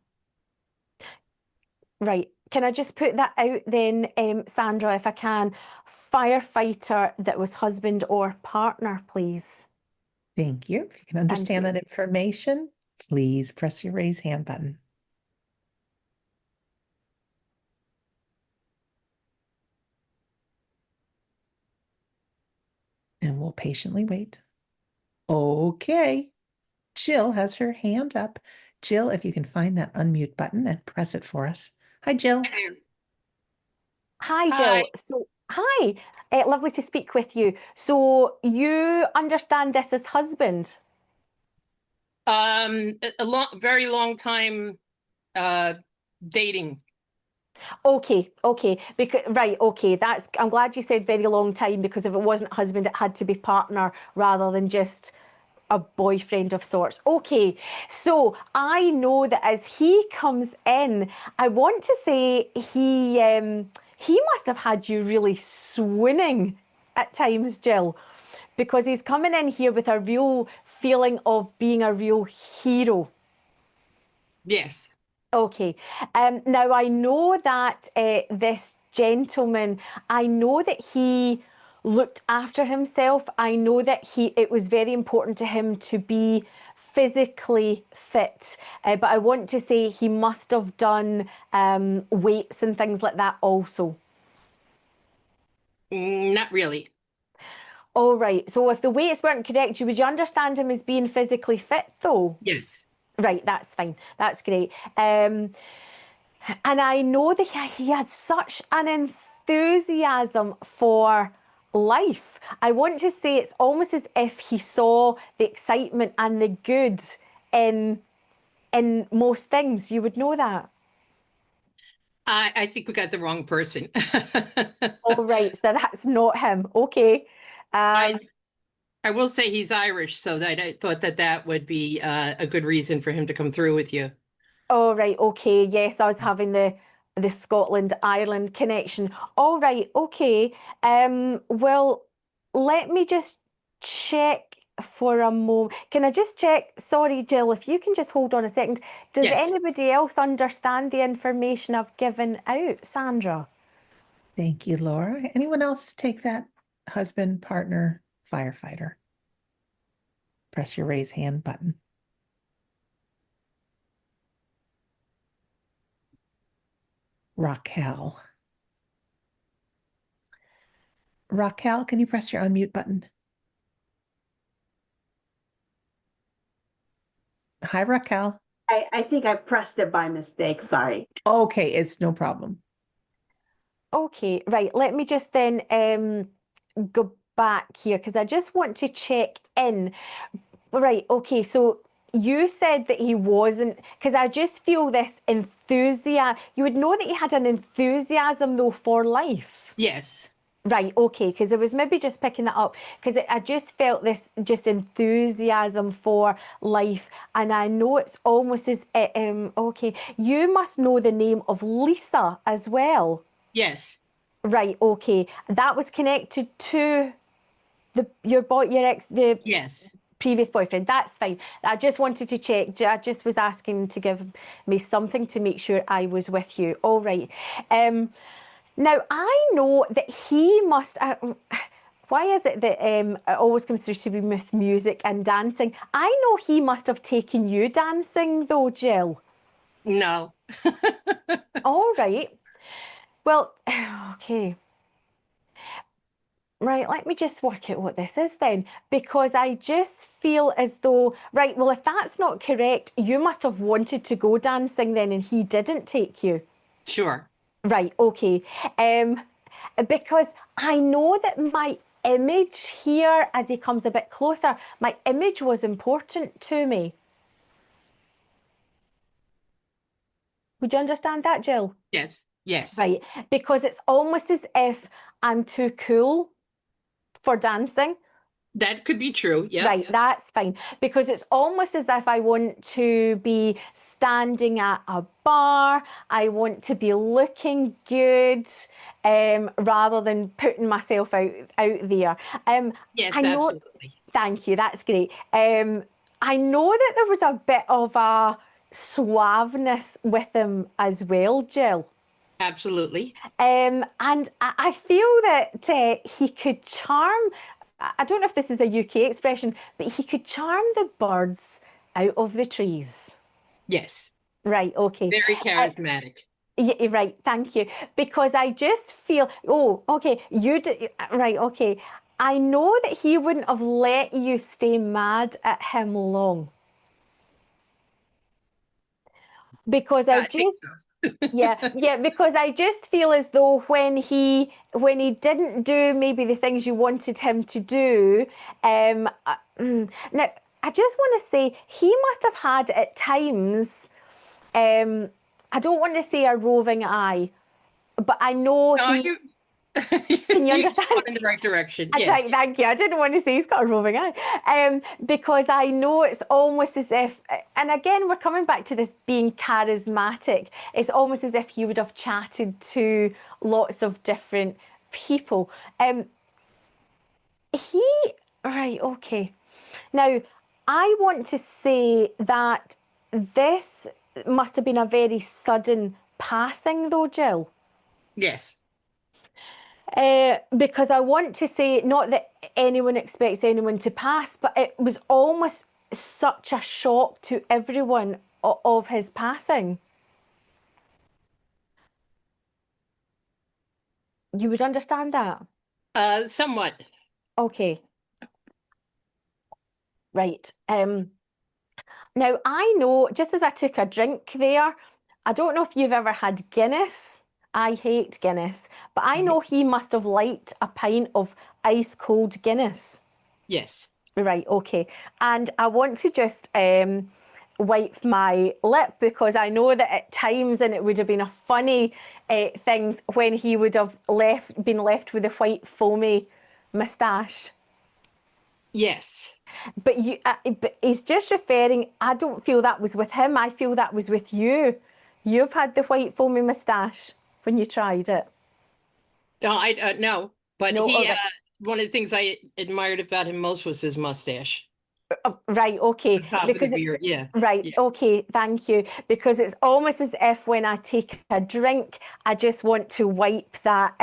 [SPEAKER 2] right. Can I just put that out then, Sandra, if I can? Firefighter that was husband or partner, please.
[SPEAKER 1] Thank you. If you can
[SPEAKER 2] Thank
[SPEAKER 1] understand
[SPEAKER 2] you.
[SPEAKER 1] that information, please press your raise hand button. And we'll patiently wait. Okay. Jill has her hand up. Jill, if you can find that unmute button and press it for us. Hi, Jill.
[SPEAKER 2] Hi,
[SPEAKER 4] Hi.
[SPEAKER 2] Jill. So, hi. Lovely to speak with you. So, you understand this as husband?
[SPEAKER 4] Very long time dating.
[SPEAKER 2] Okay, okay. Because right, okay. I'm glad you said very long time, because if it wasn't husband, it had to be partner rather than just a boyfriend of sorts. Okay, so I know that as he comes in, I want to say he must have had you really swooning at times, Jill, because he's coming in here with a real feeling of being a real hero.
[SPEAKER 4] Yes.
[SPEAKER 2] Okay. Now I know that this gentleman, I know that he looked after himself. I know that it was very important to him to be physically fit. But I want to say he must have done weights and things like that also.
[SPEAKER 4] Not really.
[SPEAKER 2] All right. So if the weights weren't correct, would you understand him as being physically fit though?
[SPEAKER 4] Yes.
[SPEAKER 2] Right, that's fine. That's great. And I know that he had such an enthusiasm for life. I want to say it's almost as if he saw the excitement and the good in most things. You would know that.
[SPEAKER 4] I think we got the wrong person.
[SPEAKER 2] All right, so that's not him. Okay.
[SPEAKER 4] I will say he's Irish, so that I thought that would be a good reason for him to come through with you.
[SPEAKER 2] All right, okay. Yes, I was having the Scotland Ireland connection. All right, okay. Well, let me just check for a moment. Can I just check? Sorry, Jill, if you can just hold on a second. Does
[SPEAKER 4] Yes.
[SPEAKER 2] anybody else understand the information I've given out, Sandra?
[SPEAKER 1] Thank you, Laura. Anyone else take that husband, partner, firefighter? Press your raise hand button. Raquel. Raquel, can you press your unmute button? Hi, Raquel.
[SPEAKER 5] I think I pressed it by mistake. Sorry.
[SPEAKER 1] Okay, it's no problem.
[SPEAKER 2] Okay, right. Let me just then go back here because I just want to check in. Right, okay, so you said that he wasn't, because I just feel this enthusiasm. You would know that he had an enthusiasm though for life.
[SPEAKER 4] Yes.
[SPEAKER 2] Right, okay, because I was maybe just picking that up because I just felt this just enthusiasm for life, and I know it's almost as okay. You must know the name of Lisa as well.
[SPEAKER 4] Yes.
[SPEAKER 2] Right, okay, that was connected to your ex, the
[SPEAKER 4] Yes.
[SPEAKER 2] previous boyfriend. That's fine. I just wanted to check. I just was asking to give me something to make sure I was with you. All right. Now I know that he must. Why is it that it always comes through to be with music and dancing? I know he must have taken you dancing though, Jill.
[SPEAKER 4] No.
[SPEAKER 2] All right. Well, okay. Right, let me just work out what this is then, because I just feel as though, right, well, if that's not correct, you must have wanted to go dancing then and he didn't take you.
[SPEAKER 4] Sure.
[SPEAKER 2] Right, okay. Because I know that my image here, as he comes a bit closer, my image was important to me. Would you understand that, Jill?
[SPEAKER 4] Yes. Yes.
[SPEAKER 2] Right, because it's almost as if I'm too cool for dancing.
[SPEAKER 4] That could be true. Yeah.
[SPEAKER 2] Right, that's fine. Because it's almost as if I want to be standing at a bar, I want to be looking good, rather than putting myself out there.
[SPEAKER 4] Yes,
[SPEAKER 2] I know,
[SPEAKER 4] absolutely.
[SPEAKER 2] thank you, that's great. I know that there was a bit of a suaveness with him as well, Jill.
[SPEAKER 4] Absolutely.
[SPEAKER 2] And I feel that he could charm, I don't know if this is a UK expression, but he could charm the birds out of the trees.
[SPEAKER 4] Yes.
[SPEAKER 2] Right, okay.
[SPEAKER 4] Very charismatic.
[SPEAKER 2] Yeah, right, thank you. Because I just feel, oh, okay, right, okay. I know that he wouldn't have let you stay mad at him long. Because I
[SPEAKER 4] I think
[SPEAKER 2] just,
[SPEAKER 4] so.
[SPEAKER 2] yeah, because I just feel as though when he didn't do maybe the things you wanted him to do, now I just want to say he must have had at times, I don't want to say a roving eye, but I know
[SPEAKER 4] No,
[SPEAKER 2] he. Can you understand?
[SPEAKER 4] Going in the right direction.
[SPEAKER 2] That's
[SPEAKER 4] Yes.
[SPEAKER 2] right, thank you. I didn't want to say he's got a roving eye. Because I know it's almost as if, and again, we're coming back to this being charismatic. It's almost as if he would have chatted to lots of different people. Right, okay. Now, I want to say that this must have been a very sudden passing, though, Jill.
[SPEAKER 4] Yes.
[SPEAKER 2] Because I want to say, not that anyone expects anyone to pass, but it was almost such a shock to everyone of his passing. You would understand that?
[SPEAKER 4] Somewhat.
[SPEAKER 2] Okay. Right. Now, I know, just as I took a drink there, I don't know if you've ever had Guinness. I hate Guinness, but I know he must have liked a pint of ice cold Guinness.
[SPEAKER 4] Yes.
[SPEAKER 2] Right, okay. And I want to just wipe my lip because I know that at times, and it would have been a funny things when he would have been left with a white foamy moustache.
[SPEAKER 4] Yes.
[SPEAKER 2] But but he's just referring, I don't feel that was with him. I feel that was with you. You've had the white foamy moustache when you tried it.
[SPEAKER 4] No, I no, but
[SPEAKER 2] No,
[SPEAKER 4] he
[SPEAKER 2] all right.
[SPEAKER 4] one of the things I admired about him most was his mustache.
[SPEAKER 2] Right, okay.
[SPEAKER 4] On top of the
[SPEAKER 2] Because
[SPEAKER 4] beard. Yeah.
[SPEAKER 2] right,
[SPEAKER 4] Yeah.
[SPEAKER 2] okay, thank you. Because it's almost as if when I take a drink, I just want to wipe that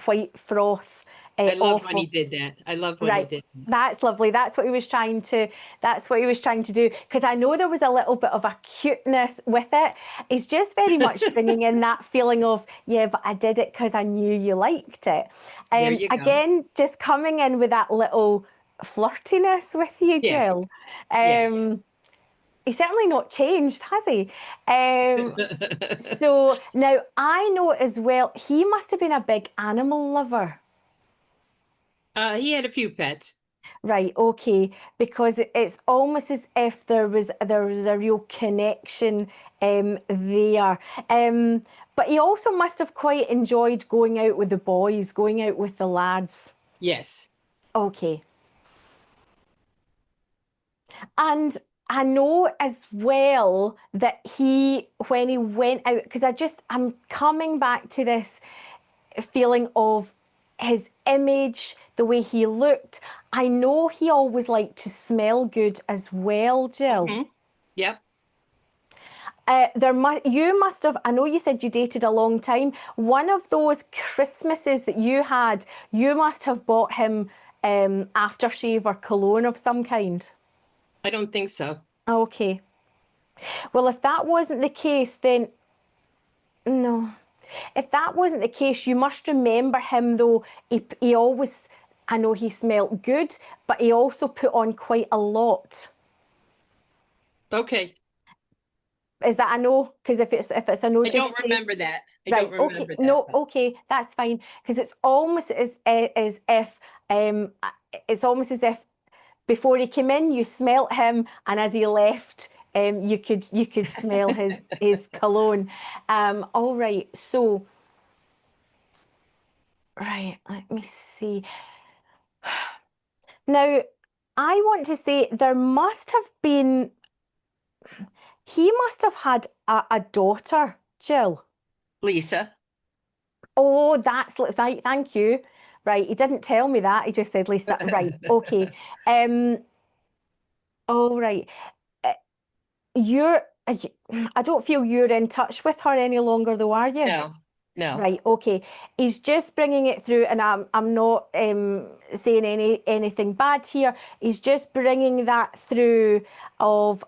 [SPEAKER 2] white froth
[SPEAKER 4] I loved
[SPEAKER 2] off
[SPEAKER 4] when he
[SPEAKER 2] of.
[SPEAKER 4] did that. I loved when he
[SPEAKER 2] Right,
[SPEAKER 4] did that.
[SPEAKER 2] that's lovely. That's what he was trying to. That's what he was trying to do. Because I know there was a little bit of a cuteness with it. He's just very much bringing in that feeling of, yeah, but I did it because I knew you liked it.
[SPEAKER 4] There you go.
[SPEAKER 2] Again, just coming in with that little flirtiness with you,
[SPEAKER 4] Yes.
[SPEAKER 2] Jill.
[SPEAKER 4] Yes.
[SPEAKER 2] He's certainly not changed, has he? So now I know as well. He must have been a big animal lover.
[SPEAKER 4] He had a few pets.
[SPEAKER 2] Right, okay, because it's almost as if there was a real connection there. But he also must have quite enjoyed going out with the boys, going out with the lads.
[SPEAKER 4] Yes.
[SPEAKER 2] Okay. And I know as well that when he went out, because I'm coming back to this feeling of his image, the way he looked. I know he always liked to smell good as well, Jill.
[SPEAKER 4] Mhm. Yep.
[SPEAKER 2] You must have, I know you said you dated a long time. One of those Christmases that you had, you must have bought him aftershave or cologne of some kind.
[SPEAKER 4] I don't think so.
[SPEAKER 2] Okay. Well, if that wasn't the case, then no. If that wasn't the case, you must remember him though. He always, I know he smelled good, but he also put on quite a lot.
[SPEAKER 4] Okay.
[SPEAKER 2] Is that a no? Because if it's a no,
[SPEAKER 4] I
[SPEAKER 2] just
[SPEAKER 4] don't
[SPEAKER 2] say,
[SPEAKER 4] remember that. I
[SPEAKER 2] right.
[SPEAKER 4] don't remember
[SPEAKER 2] Okay.
[SPEAKER 4] that.
[SPEAKER 2] No.
[SPEAKER 4] but-
[SPEAKER 2] Okay. That's fine. Because it's almost as if before he came in, you smelt him, and as he left, you could smell his cologne. All right. So, right. Let me see. Now, I want to say there must have been. He must have had a daughter, Jill.
[SPEAKER 4] Lisa.
[SPEAKER 2] Oh, thank you. Right, he didn't tell me that. He just said Lisa. Right, okay. All right. You're I don't feel you're in touch with her any longer, though, are you?
[SPEAKER 4] No, no.
[SPEAKER 2] Right, okay. He's just bringing it through, and I'm not saying anything bad here. He's just bringing that through of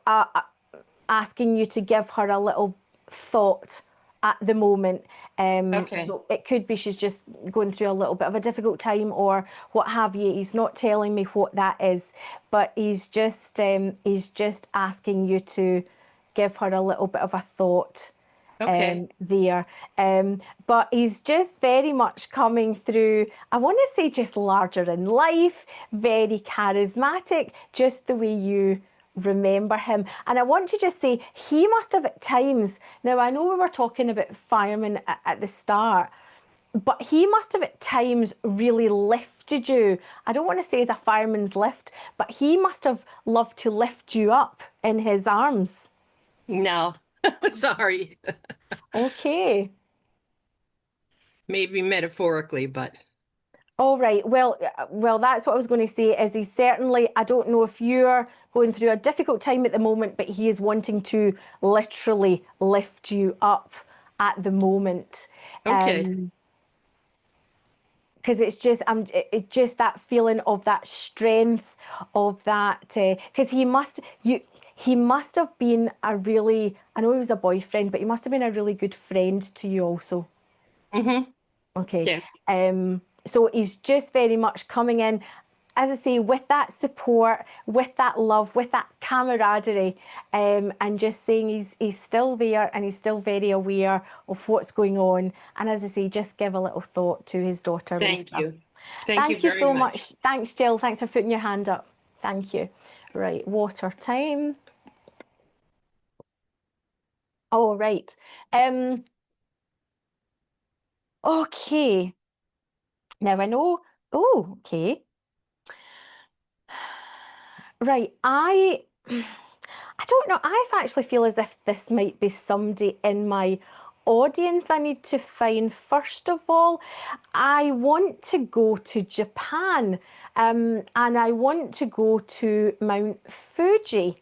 [SPEAKER 2] asking you to give her a little thought at the moment.
[SPEAKER 4] Okay.
[SPEAKER 2] So it could be she's just going through a little bit of a difficult time or what have you. He's not telling me what that is, but he's just asking you to give her a little bit of a thought.
[SPEAKER 4] Okay.
[SPEAKER 2] There. But he's just very much coming through, I want to say just larger in life, very charismatic, just the way you remember him. And I want to just say, he must have at times, now I know we were talking about firemen at the start, but he must have at times really lifted you. I don't want to say as a fireman's lift, but he must have loved to lift you up in his arms.
[SPEAKER 4] No, sorry.
[SPEAKER 2] Okay.
[SPEAKER 4] Maybe metaphorically, but
[SPEAKER 2] All right. Well, that's what I was going to say. Is he certainly? I don't know if you're going through a difficult time at the moment, but he is wanting to literally lift you up at the moment.
[SPEAKER 4] okay.
[SPEAKER 2] Because it's just that feeling of that strength, of that. Because he must have been a really. I know he was a boyfriend, but he must have been a really good friend to you also.
[SPEAKER 4] Mm-hmm.
[SPEAKER 2] Okay.
[SPEAKER 4] Yes.
[SPEAKER 2] So he's just very much coming in, as I say, with that support, with that love, with that camaraderie, and just saying he's still there and he's still very aware of what's going on. And as I say, just give a little thought to his daughter.
[SPEAKER 4] Thank
[SPEAKER 2] Lisa.
[SPEAKER 4] you. Thank you
[SPEAKER 2] Thank you
[SPEAKER 4] very
[SPEAKER 2] so
[SPEAKER 4] much.
[SPEAKER 2] much. Thanks, Jill. Thanks for putting your hand up. Thank you. Right, water time. All right. Okay. Now I know. Oh, okay. Right. I don't know. I actually feel as if this might be somebody in my audience I need to find. First of all, I want to go to Japan, and I want to go to Mount Fuji.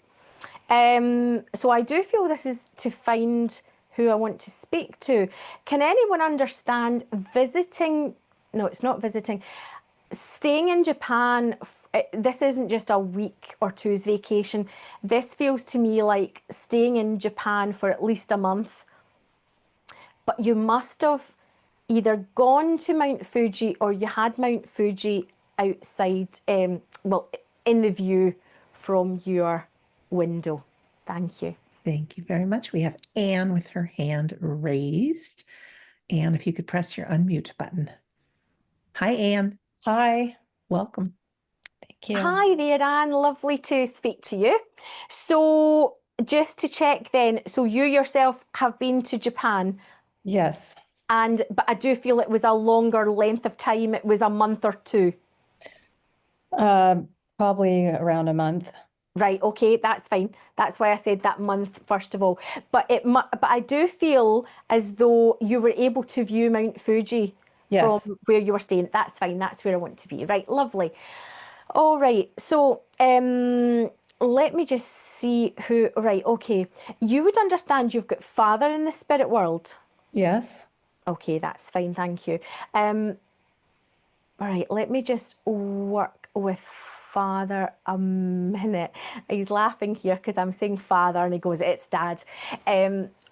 [SPEAKER 2] So I do feel this is to find who I want to speak to. Can anyone understand visiting? No, it's not visiting. Staying in Japan, this isn't just a week or two's vacation. This feels to me like staying in Japan for at least a month. But you must have either gone to Mount Fuji or you had Mount Fuji outside, well, in the view from your window. Thank you.
[SPEAKER 1] Thank you very much. We have Anne with her hand raised. Anne, if you could press your unmute button. Hi, Anne.
[SPEAKER 6] Hi,
[SPEAKER 1] Welcome.
[SPEAKER 6] thank you.
[SPEAKER 2] Hi there, Anne. Lovely to speak to you. So just to check then, so you yourself have been to Japan,
[SPEAKER 6] Yes,
[SPEAKER 2] but I do feel it was a longer length of time. It was a month or two.
[SPEAKER 6] probably around a month.
[SPEAKER 2] Right, okay, that's fine. That's why I said that month, first of all. But but I do feel as though you were able to view Mount Fuji
[SPEAKER 6] Yes.
[SPEAKER 2] from where you were staying. That's fine. That's where I want to be. Right, lovely. All right. So, let me just see who. Right, okay. You would understand you've got Father in the spirit world.
[SPEAKER 6] Yes.
[SPEAKER 2] Okay, that's fine. Thank you. All right. Let me just work with Father a minute. He's laughing here because I'm saying Father and he goes, it's Dad.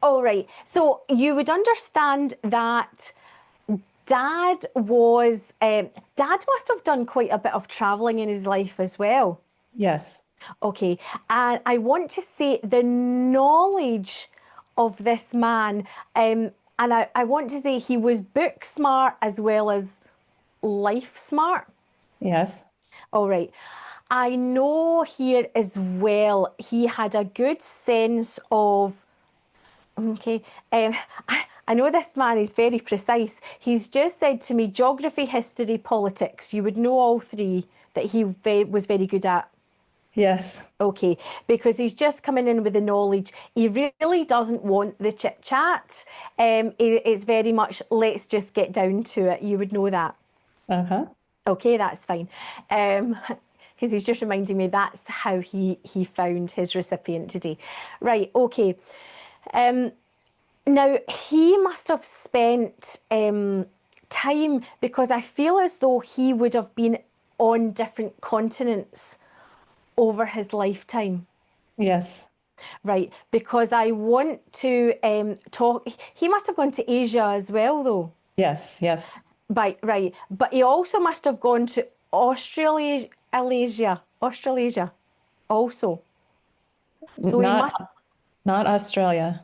[SPEAKER 2] All right. So you would understand that Dad was, Dad must have done quite a bit of traveling in his life as well.
[SPEAKER 6] Yes.
[SPEAKER 2] Okay. And I want to say the knowledge of this man, and I want to say he was book smart as well as life smart.
[SPEAKER 6] Yes.
[SPEAKER 2] All right. I know here as well, he had a good sense of, okay, I know this man is very precise. He's just said to me, geography, history, politics. You would know all three that he was very good at.
[SPEAKER 6] Yes.
[SPEAKER 2] Okay, because he's just coming in with the knowledge. He really doesn't want the chit chat. It's very much, let's just get down to it. You would know that.
[SPEAKER 6] Uh-huh.
[SPEAKER 2] Okay, that's fine. because he's just reminding me that's how he found his recipient today. Right, okay. Now, he must have spent time, because I feel as though he would have been on different continents over his lifetime.
[SPEAKER 6] Yes.
[SPEAKER 2] Right, because I want to talk. He must have gone to Asia as well, though.
[SPEAKER 6] Yes. Yes.
[SPEAKER 2] Right. But he also must have gone to Australasia also. So he
[SPEAKER 6] Not
[SPEAKER 2] must,
[SPEAKER 6] not Australia.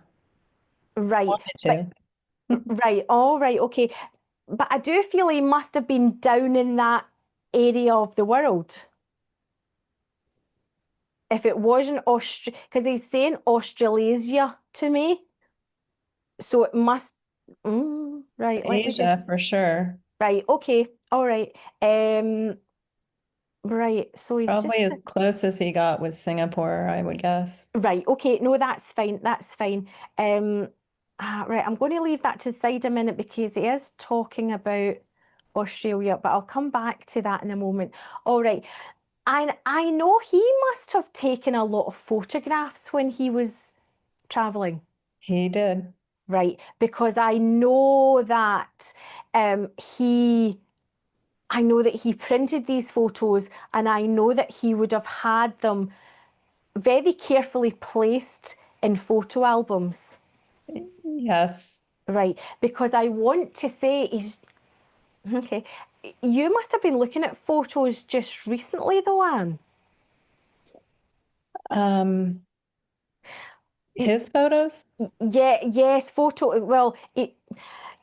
[SPEAKER 2] right.
[SPEAKER 6] Wanted
[SPEAKER 2] But
[SPEAKER 6] to.
[SPEAKER 2] right, all right, okay. But I do feel he must have been down in that area of the world. If it wasn't because he's saying Australasia to me. So it must, right, let me
[SPEAKER 6] Asia
[SPEAKER 2] just,
[SPEAKER 6] for sure.
[SPEAKER 2] right, okay, all right. Right, so he's
[SPEAKER 6] Probably
[SPEAKER 2] just,
[SPEAKER 6] as close as he got was Singapore, I would guess.
[SPEAKER 2] right, okay, no, that's fine, that's fine. Right, I'm going to leave that to the side a minute because he is talking about Australia, but I'll come back to that in a moment. All right, and I know he must have taken a lot of photographs when he was traveling.
[SPEAKER 6] He did.
[SPEAKER 2] Right, because I know that I know that he printed these photos, and I know that he would have had them very carefully placed in photo albums.
[SPEAKER 6] Yes.
[SPEAKER 2] Right, because I want to say he's okay. You must have been looking at photos just recently, though, Anne.
[SPEAKER 6] His photos?
[SPEAKER 2] Yeah, yes, photo. Well, do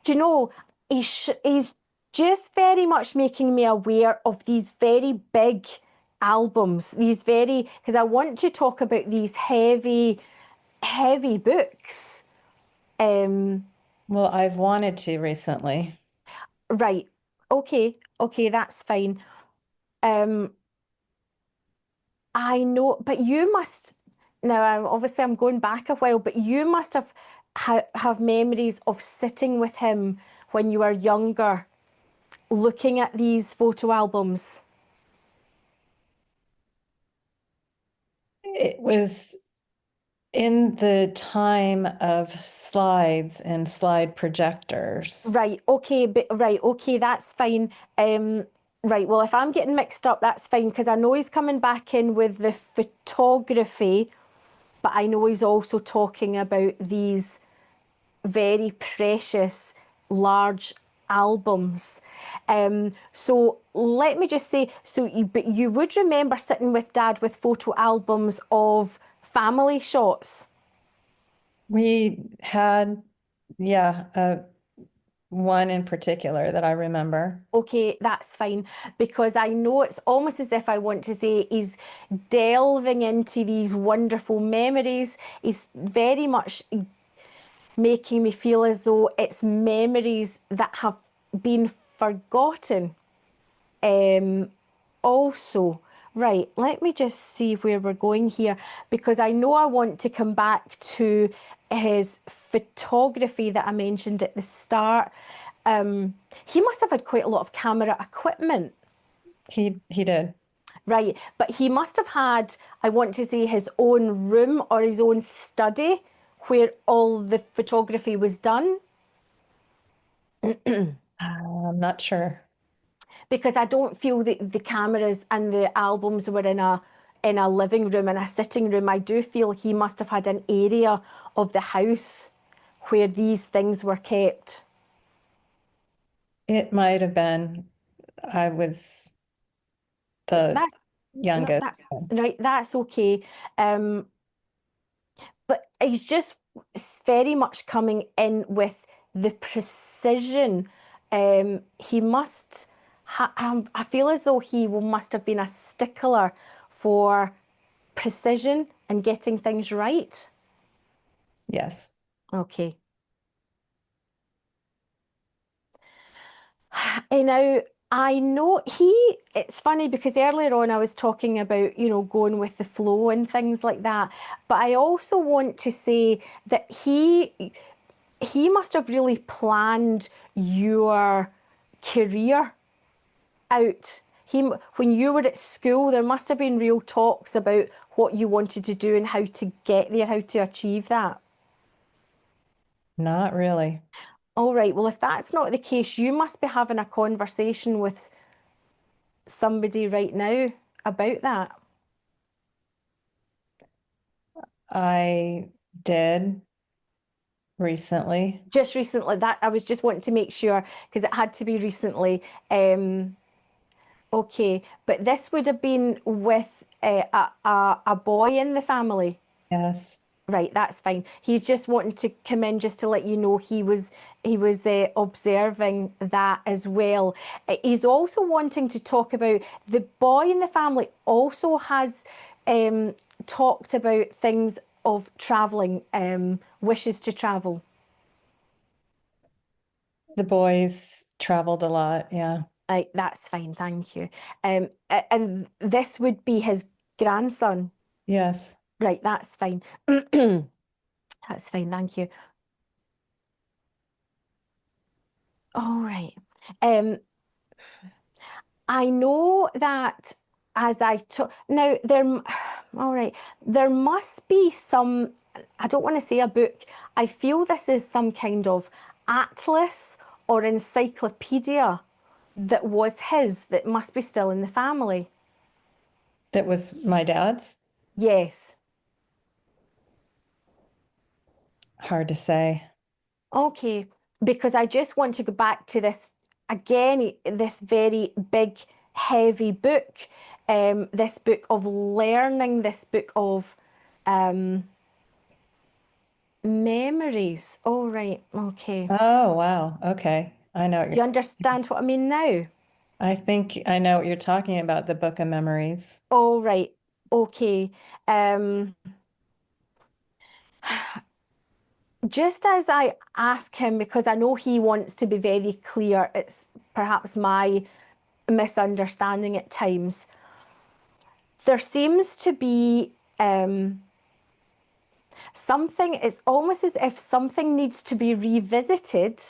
[SPEAKER 2] you know, he's just very much making me aware of these very big albums, because I want to talk about these heavy, heavy books.
[SPEAKER 6] Well, I've wanted to recently.
[SPEAKER 2] Right. Okay, that's fine. I know, but you must now. I'm going back a while, but you must have memories of sitting with him when you were younger, looking at these photo albums.
[SPEAKER 6] It was in the time of slides and slide projectors.
[SPEAKER 2] Right. Okay. Right. Okay. That's fine. Right. Well, if I'm getting mixed up, that's fine because I know he's coming back in with the photography, but I know he's also talking about these very precious large albums. So let me just say, but you would remember sitting with Dad with photo albums of family shots.
[SPEAKER 6] We had, yeah, one in particular that I remember.
[SPEAKER 2] Okay, that's fine, because I know it's almost as if I want to say he's delving into these wonderful memories. He's very much making me feel as though it's memories that have been forgotten. Also, right, let me just see where we're going here, because I know I want to come back to his photography that I mentioned at the start. He must have had quite a lot of camera equipment.
[SPEAKER 6] He did.
[SPEAKER 2] Right, but he must have had, I want to say, his own room or his own study where all the photography was done.
[SPEAKER 6] I'm not sure.
[SPEAKER 2] Because I don't feel that the cameras and the albums were in a living room and a sitting room. I do feel he must have had an area of the house where these things were kept.
[SPEAKER 6] It might have been. I was the
[SPEAKER 2] That's
[SPEAKER 6] youngest.
[SPEAKER 2] that's right. That's okay. But he's just very much coming in with the precision. He must. I feel as though he must have been a stickler for precision and getting things right.
[SPEAKER 6] Yes.
[SPEAKER 2] Okay. And now I know it's funny because earlier on I was talking about, going with the flow and things like that. But I also want to say that he must have really planned your career out when you were at school, there must have been real talks about what you wanted to do and how to get there, how to achieve that.
[SPEAKER 6] Not really.
[SPEAKER 2] All right, well, if that's not the case, you must be having a conversation with somebody right now about that.
[SPEAKER 6] I did recently.
[SPEAKER 2] Just recently, that I was just wanting to make sure because it had to be recently. Okay, but this would have been with a boy in the family.
[SPEAKER 6] Yes.
[SPEAKER 2] Right, that's fine. He's just wanting to come in just to let you know he was observing that as well. He's also wanting to talk about the boy in the family also has talked about things of traveling, wishes to travel.
[SPEAKER 6] The boys traveled a lot. Yeah.
[SPEAKER 2] That's fine, thank you. And this would be his grandson.
[SPEAKER 6] Yes.
[SPEAKER 2] Right, that's fine. That's fine, thank you. All right. I know that as I took now all right, there must be some, I don't want to say a book. I feel this is some kind of atlas or encyclopedia that was his that must be still in the family.
[SPEAKER 6] That was my dad's.
[SPEAKER 2] Yes.
[SPEAKER 6] Hard to say.
[SPEAKER 2] Okay, because I just want to go back to this again, this very big, heavy book, this book of learning, this book of memories. Oh, right, okay.
[SPEAKER 6] Oh, wow. Okay. I know what
[SPEAKER 2] Do you understand what I mean now?
[SPEAKER 6] I think I know what you're talking about, the Book of Memories.
[SPEAKER 2] Oh, right, okay. Just as I ask him, because I know he wants to be very clear, it's perhaps my misunderstanding at times. There seems to be something, it's almost as if something needs to be revisited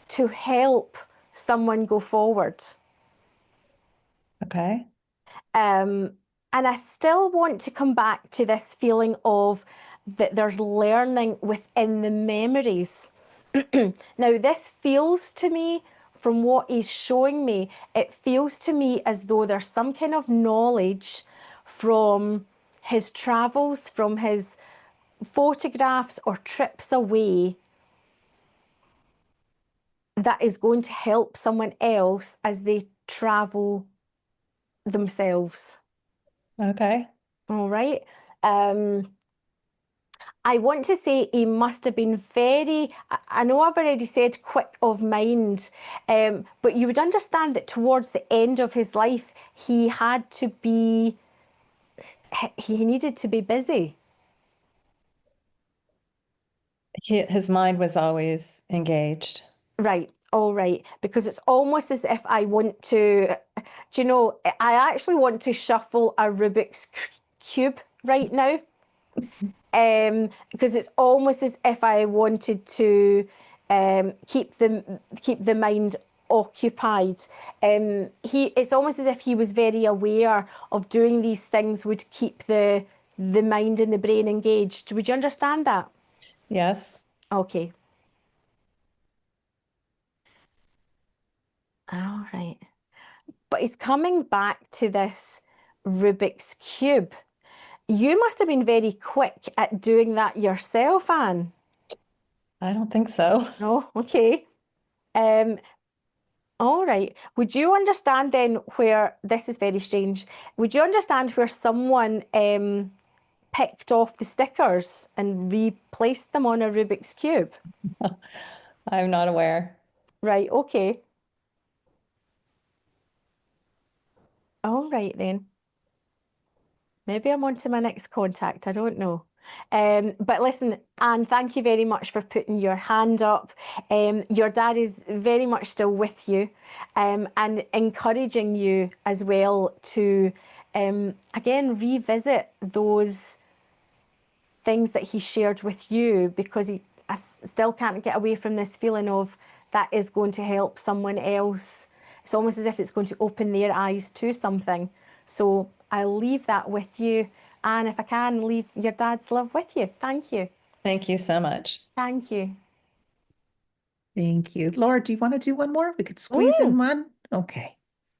[SPEAKER 2] to help someone go forward.
[SPEAKER 6] Okay.
[SPEAKER 2] And I still want to come back to this feeling of that there's learning within the memories. Now, this feels to me, from what he's showing me, it feels to me as though there's some kind of knowledge from his travels, from his photographs or trips away that is going to help someone else as they travel themselves.
[SPEAKER 6] Okay.
[SPEAKER 2] All right. I want to say he must have been very, I know I've already said quick of mind, but you would understand that towards the end of his life, he had to be, he needed to be busy.
[SPEAKER 6] His mind was always engaged.
[SPEAKER 2] Right. All right. Because it's almost as if I want to, do you know, I actually want to shuffle a Rubik's Cube right now. Because it's almost as if I wanted to keep the mind occupied. It's almost as if he was very aware of doing these things would keep the mind and the brain engaged. Would you understand that?
[SPEAKER 6] Yes.
[SPEAKER 2] Okay. All right. But it's coming back to this Rubik's Cube. You must have been very quick at doing that yourself, Anne.
[SPEAKER 6] I don't think so.
[SPEAKER 2] No, okay. All right. Would you understand then where this is very strange? Would you understand where someone picked off the stickers and replaced them on a Rubik's Cube?
[SPEAKER 6] I'm not aware.
[SPEAKER 2] Right, okay. All right then. Maybe I'm on to my next contact. I don't know. But listen, Anne, thank you very much for putting your hand up. Your dad is very much still with you and encouraging you as well to, again, revisit those things that he shared with you because I still can't get away from this feeling of that is going to help someone else It's almost as if it's going to open their eyes to something. So I'll leave that with you. And if I can, leave your dad's love with you. Thank you.
[SPEAKER 6] Thank you so much.
[SPEAKER 2] Thank you.
[SPEAKER 1] Thank you. Laura, do you want to do one more? We could squeeze in one. Okay.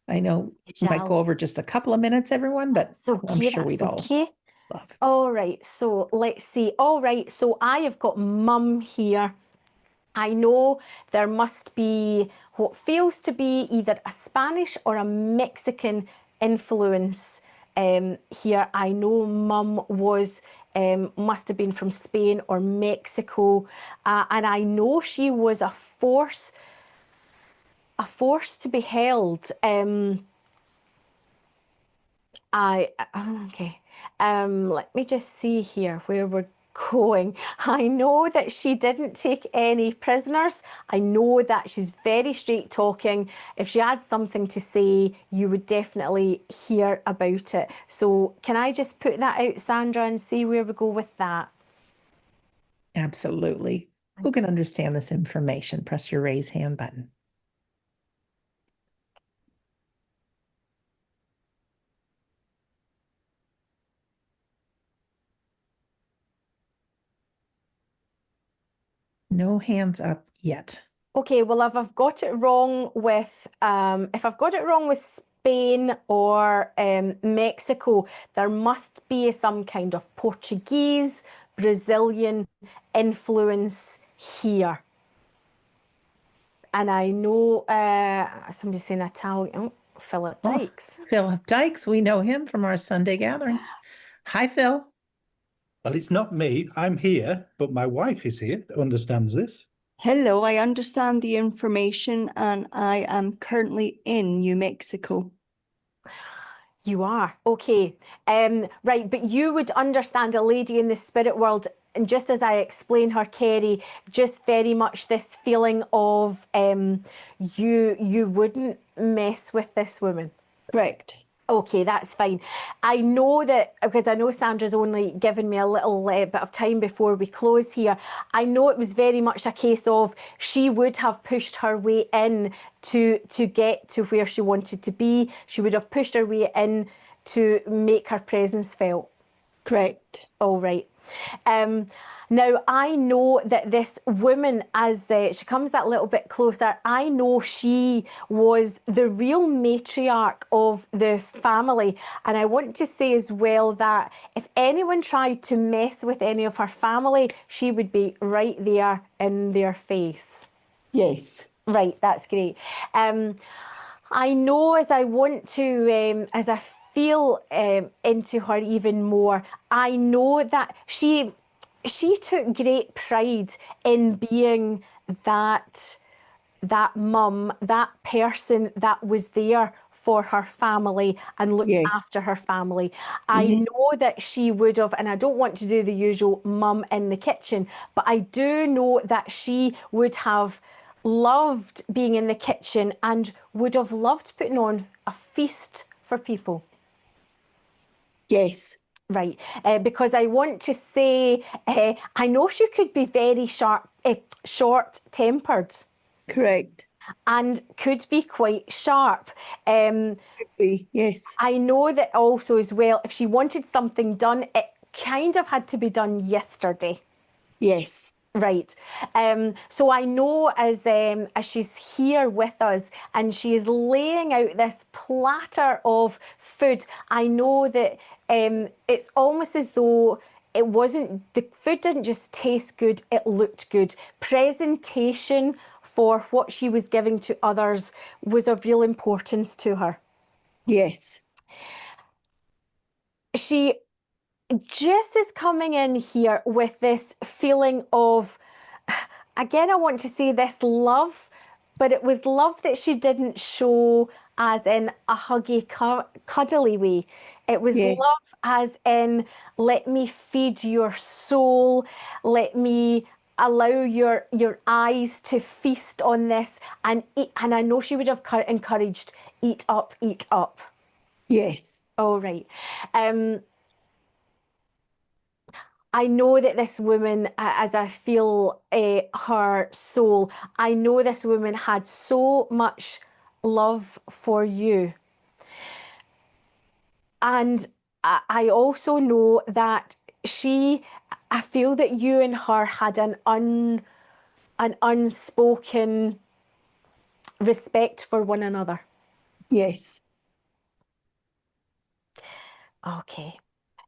[SPEAKER 1] I know we might go over just a couple of minutes, everyone, but
[SPEAKER 2] That's okay,
[SPEAKER 1] I'm sure
[SPEAKER 2] that's
[SPEAKER 1] we'd all
[SPEAKER 2] okay.
[SPEAKER 1] love.
[SPEAKER 2] All right, so let's see. All right, so I have got Mum here. I know there must be what feels to be either a Spanish or a Mexican influence here. I know Mum was must have been from Spain or Mexico, and I know she was a force to be held. Okay. Let me just see here where we're going. I know that she didn't take any prisoners. I know that she's very straight talking. If she had something to say, you would definitely hear about it. So can I just put that out, Sandra, and see where we go with that?
[SPEAKER 1] Absolutely. Who can understand this information? Press your raise hand button. No hands up yet.
[SPEAKER 2] Okay, well, if I've got it wrong with Spain or Mexico, there must be some kind of Portuguese, Brazilian influence here. And I know somebody's saying Italian. Oh, Philip Dykes.
[SPEAKER 1] Philip Dykes, we know him from our Sunday gatherings. Hi, Phil.
[SPEAKER 7] Well, it's not me. I'm here, but my wife is here that understands this.
[SPEAKER 8] Hello, I understand the information and I am currently in New Mexico.
[SPEAKER 2] You are. Okay. Right, but you would understand a lady in the spirit world, and just as I explain her, Kerry, just very much this feeling of you wouldn't mess with this woman.
[SPEAKER 8] Correct.
[SPEAKER 2] Okay, that's fine. I know that, because I know Sandra's only given me a little bit of time before we close here. I know it was very much a case of she would have pushed her way in to get to where she wanted to be. She would have pushed her way in to make her presence felt.
[SPEAKER 8] Correct.
[SPEAKER 2] All right. Now, I know that this woman, as she comes that little bit closer, I know she was the real matriarch of the family. And I want to say as well that if anyone tried to mess with any of her family, she would be right there in their face.
[SPEAKER 8] Yes.
[SPEAKER 2] Right, that's great. I know as I want to, as I feel into her even more, I know that she took great pride in being that mum, that person that was there for her family and looked after her family. I know that she would have, and I don't want to do the usual mum in the kitchen, but I do know that she would have loved being in the kitchen and would have loved putting on a feast for people.
[SPEAKER 8] Yes.
[SPEAKER 2] Right, because I want to say, I know she could be very short-tempered.
[SPEAKER 8] Correct.
[SPEAKER 2] And could be quite sharp.
[SPEAKER 8] Could be, yes.
[SPEAKER 2] I know that also as well, if she wanted something done, it kind of had to be done yesterday.
[SPEAKER 8] Yes.
[SPEAKER 2] Right. So I know as she's here with us and she is laying out this platter of food, I know that it's almost as though it wasn't, the food didn't just taste good, it looked good. Presentation for what she was giving to others was of real importance to her.
[SPEAKER 8] Yes.
[SPEAKER 2] She just is coming in here with this feeling of, again, I want to say this love, but it was love that she didn't show as in a huggy, cuddly way. It was love as in, let me feed your soul, let me allow your eyes to feast on this and eat. And I know she would have encouraged, eat up, eat up.
[SPEAKER 8] Yes.
[SPEAKER 2] All right. I know that this woman, as I feel her soul, I know this woman had so much love for you. And I also know that I feel that you and her had an unspoken respect for one another.
[SPEAKER 8] Yes.
[SPEAKER 2] Okay.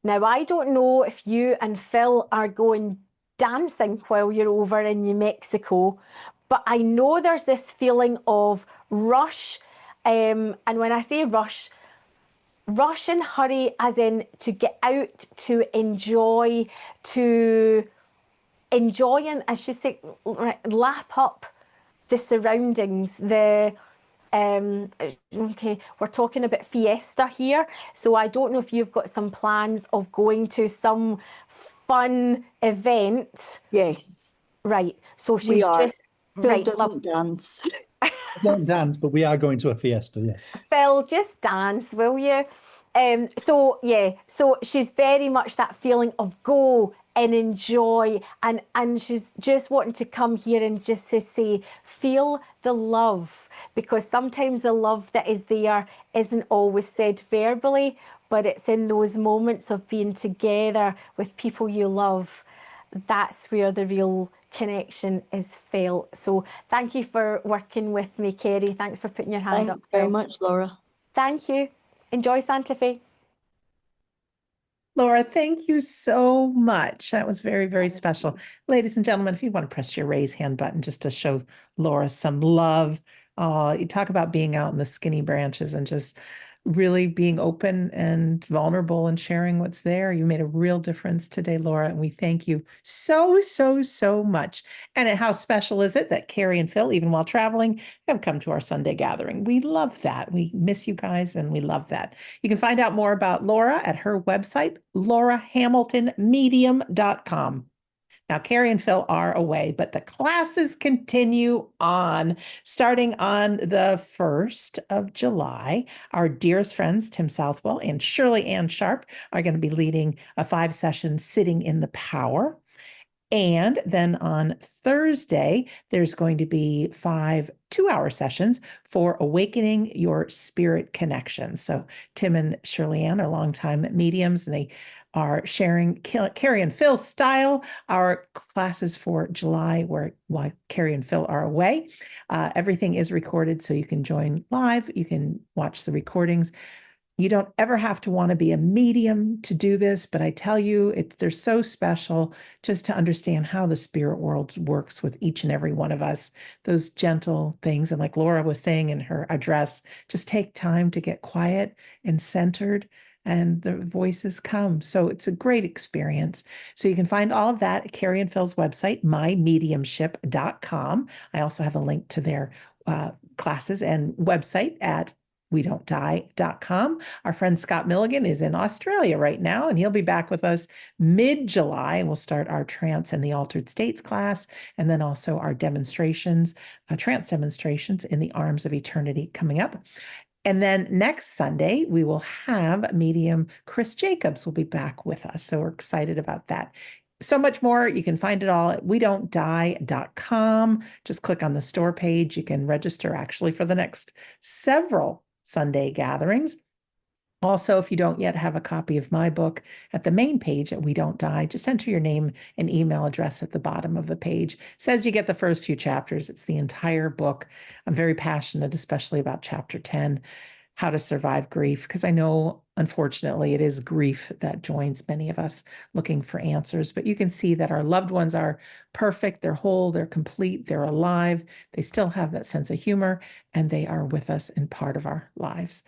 [SPEAKER 2] Now, I don't know if you and Phil are going dancing while you're over in New Mexico, but I know there's this feeling of rush. And when I say rush and hurry, as in to get out, to enjoy and, I should say, lap up the surroundings, okay, we're talking about fiesta here. So I don't know if you've got some plans of going to some fun event.
[SPEAKER 8] Yes.
[SPEAKER 2] Right. So
[SPEAKER 8] We
[SPEAKER 2] she's
[SPEAKER 8] are.
[SPEAKER 2] just,
[SPEAKER 8] Phil
[SPEAKER 2] right,
[SPEAKER 8] doesn't dance.
[SPEAKER 7] I don't dance, but we are going to a fiesta, yes.
[SPEAKER 2] Phil, just dance, will you? So yeah, so she's very much that feeling of go and enjoy, and she's just wanting to come here and just to say, feel the love, because sometimes the love that is there isn't always said verbally, but it's in those moments of being together with people you love. That's where the real connection is felt. So thank you for working with me, Kerry. Thanks for putting your hand up.
[SPEAKER 8] Thanks very
[SPEAKER 2] Phil.
[SPEAKER 8] much, Laura.
[SPEAKER 2] Thank you. Enjoy Santa Fe.
[SPEAKER 1] Laura, thank you so much. That was very, very special. Ladies and gentlemen, if you want to press your raise hand button just to show Laura some love. You talk about being out in the skinny branches and just really being open and vulnerable and sharing what's there. You made a real difference today, Laura, and we thank you so, so, so much. And how special is it that Carrie and Phil, even while traveling, have come to our Sunday gathering? We love that. We miss you guys and we love that. You can find out more about Laura at her website, laurahamiltonmedium.com. Now, Carrie and Phil are away, but the classes continue on. Starting on the 1st of July, our dearest friends, Tim Southwell and Shirley Ann Sharp, are going to be leading a 5-session Sitting in the Power. And then on Thursday, there's going to be 5 2-hour sessions for awakening your spirit connection. So Tim and Shirley Ann are longtime mediums, and they are sharing Carrie and Phil's style, our classes for July, while Carrie and Phil are away. Everything is recorded, so you can join live. You can watch the recordings. You don't ever have to want to be a medium to do this, but I tell you, they're so special just to understand how the spirit world works with each and every one of us, those gentle things. And like Laura was saying in her address, just take time to get quiet and centered, and the voices come. So it's a great experience. So you can find all of that at Carrie and Phil's website, mymediumship.com. I also have a link to their classes and website at wedon'tdie.com. Our friend Scott Milligan is in Australia right now, and he'll be back with us mid-July, and we'll start our trance and the altered states class, and then also our demonstrations, trance demonstrations in the arms of eternity coming up. And then next Sunday, we will have medium Chris Jacobs will be back with us. So we're excited about that. So much more. You can find it all at wedon'tdie.com. Just click on the store page. You can register actually for the next several Sunday gatherings. Also, if you don't yet have a copy of my book, at the main page at We Don't Die, just enter your name and email address at the bottom of the page. It says you get the first few chapters. It's the entire book. I'm very passionate, especially about chapter 10, how to survive grief, because I know, unfortunately, it is grief that joins many of us looking for answers. But you can see that our loved ones are perfect, they're whole, they're complete, they're alive, they still have that sense of humor, and they are with us and part of our lives.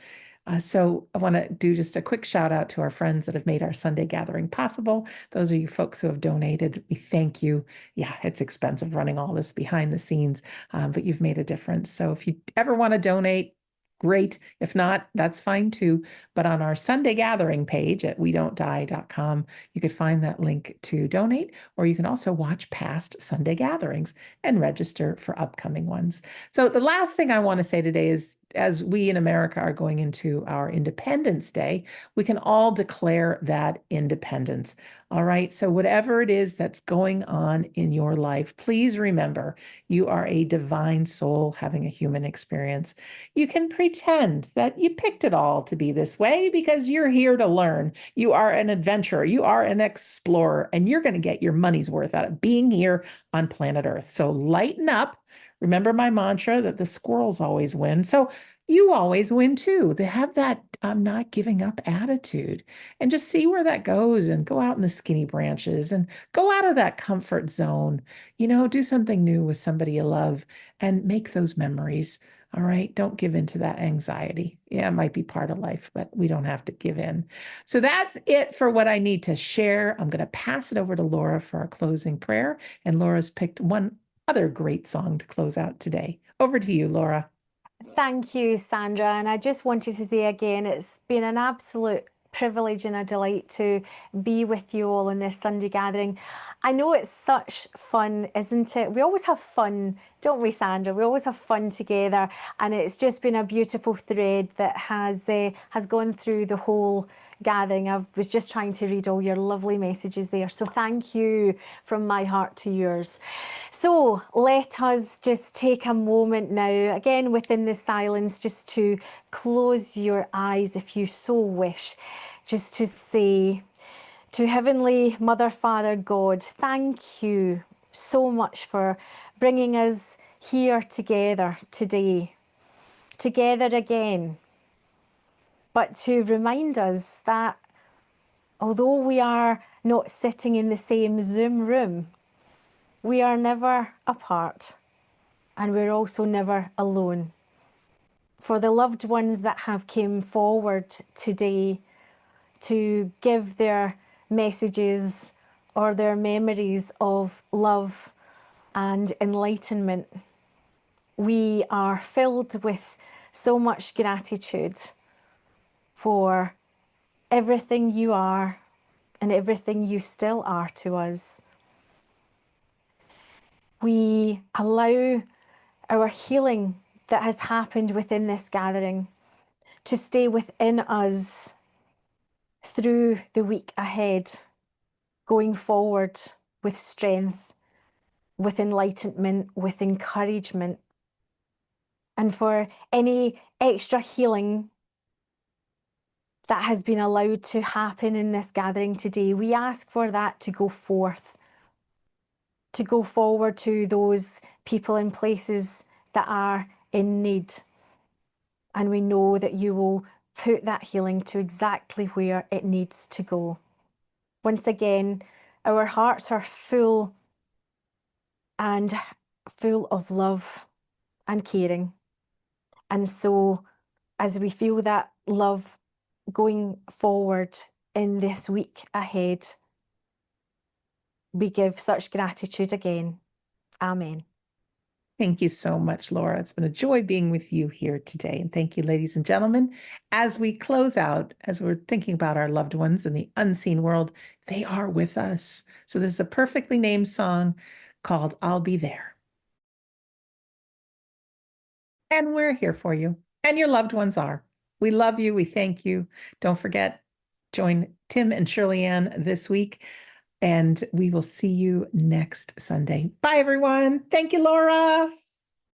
[SPEAKER 1] So I want to do just a quick shout out to our friends that have made our Sunday gathering possible. Those are you folks who have donated. We thank you. Yeah, it's expensive running all this behind the scenes, but you've made a difference. So if you ever want to donate, great. If not, that's fine too. But on our Sunday gathering page at wedon'tdie.com, you could find that link to donate, or you can also watch past Sunday gatherings and register for upcoming ones. So the last thing I want to say today is as we in America are going into our Independence Day, we can all declare that independence. All right. So whatever it is that's going on in your life, please remember you are a divine soul having a human experience. You can pretend that you picked it all to be this way because you're here to learn. You are an adventurer. You are an explorer, and you're going to get your money's worth out of being here on planet Earth. So lighten up. Remember my mantra that the squirrels always win. So you always win too. They have that I'm not giving up attitude, and just see where that goes, and go out in the skinny branches and go out of that comfort zone. Do something new with somebody you love and make those memories. All right. Don't give in to that anxiety. Yeah, it might be part of life, but we don't have to give in. So that's it for what I need to share. I'm going to pass it over to Laura for our closing prayer. And Laura's picked one other great song to close out today. Over to you, Laura.
[SPEAKER 2] Thank you, Sandra. And I just wanted to say again, it's been an absolute privilege and a delight to be with you all in this Sunday gathering. I know it's such fun, isn't it? We always have fun, don't we, Sandra? We always have fun together, and it's just been a beautiful thread that has gone through the whole gathering. I was just trying to read all your lovely messages there, so thank you from my heart to yours. So let us just take a moment now, again within the silence, just to close your eyes if you so wish, just to say to Heavenly Mother, Father, God, thank you so much for bringing us here together today, together again, but to remind us that although we are not sitting in the same Zoom room, we are never apart, and we're also never alone. For the loved ones that have came forward today to give their messages or their memories of love and enlightenment, we are filled with so much gratitude for everything you are and everything you still are to us. We allow our healing that has happened within this gathering to stay within us through the week ahead, going forward with strength, with enlightenment, with encouragement. And for any extra healing that has been allowed to happen in this gathering today, we ask for that to go forth, to go forward to those people and places that are in need. And we know that you will put that healing to exactly where it needs to go. Once again, our hearts are full of love and caring. And so as we feel that love going forward in this week ahead, we give such gratitude again. Amen.
[SPEAKER 1] Thank you so much, Laura. It's been a joy being with you here today. And thank you, ladies and gentlemen. As we close out, as we're thinking about our loved ones in the unseen world, they are with us. So this is a perfectly named song called I'll Be There. And we're here for you. And your loved ones are. We love you. We thank you. Don't forget, join Tim and Shirley Ann this week. And we will see you next Sunday. Bye, everyone. Thank you, Laura.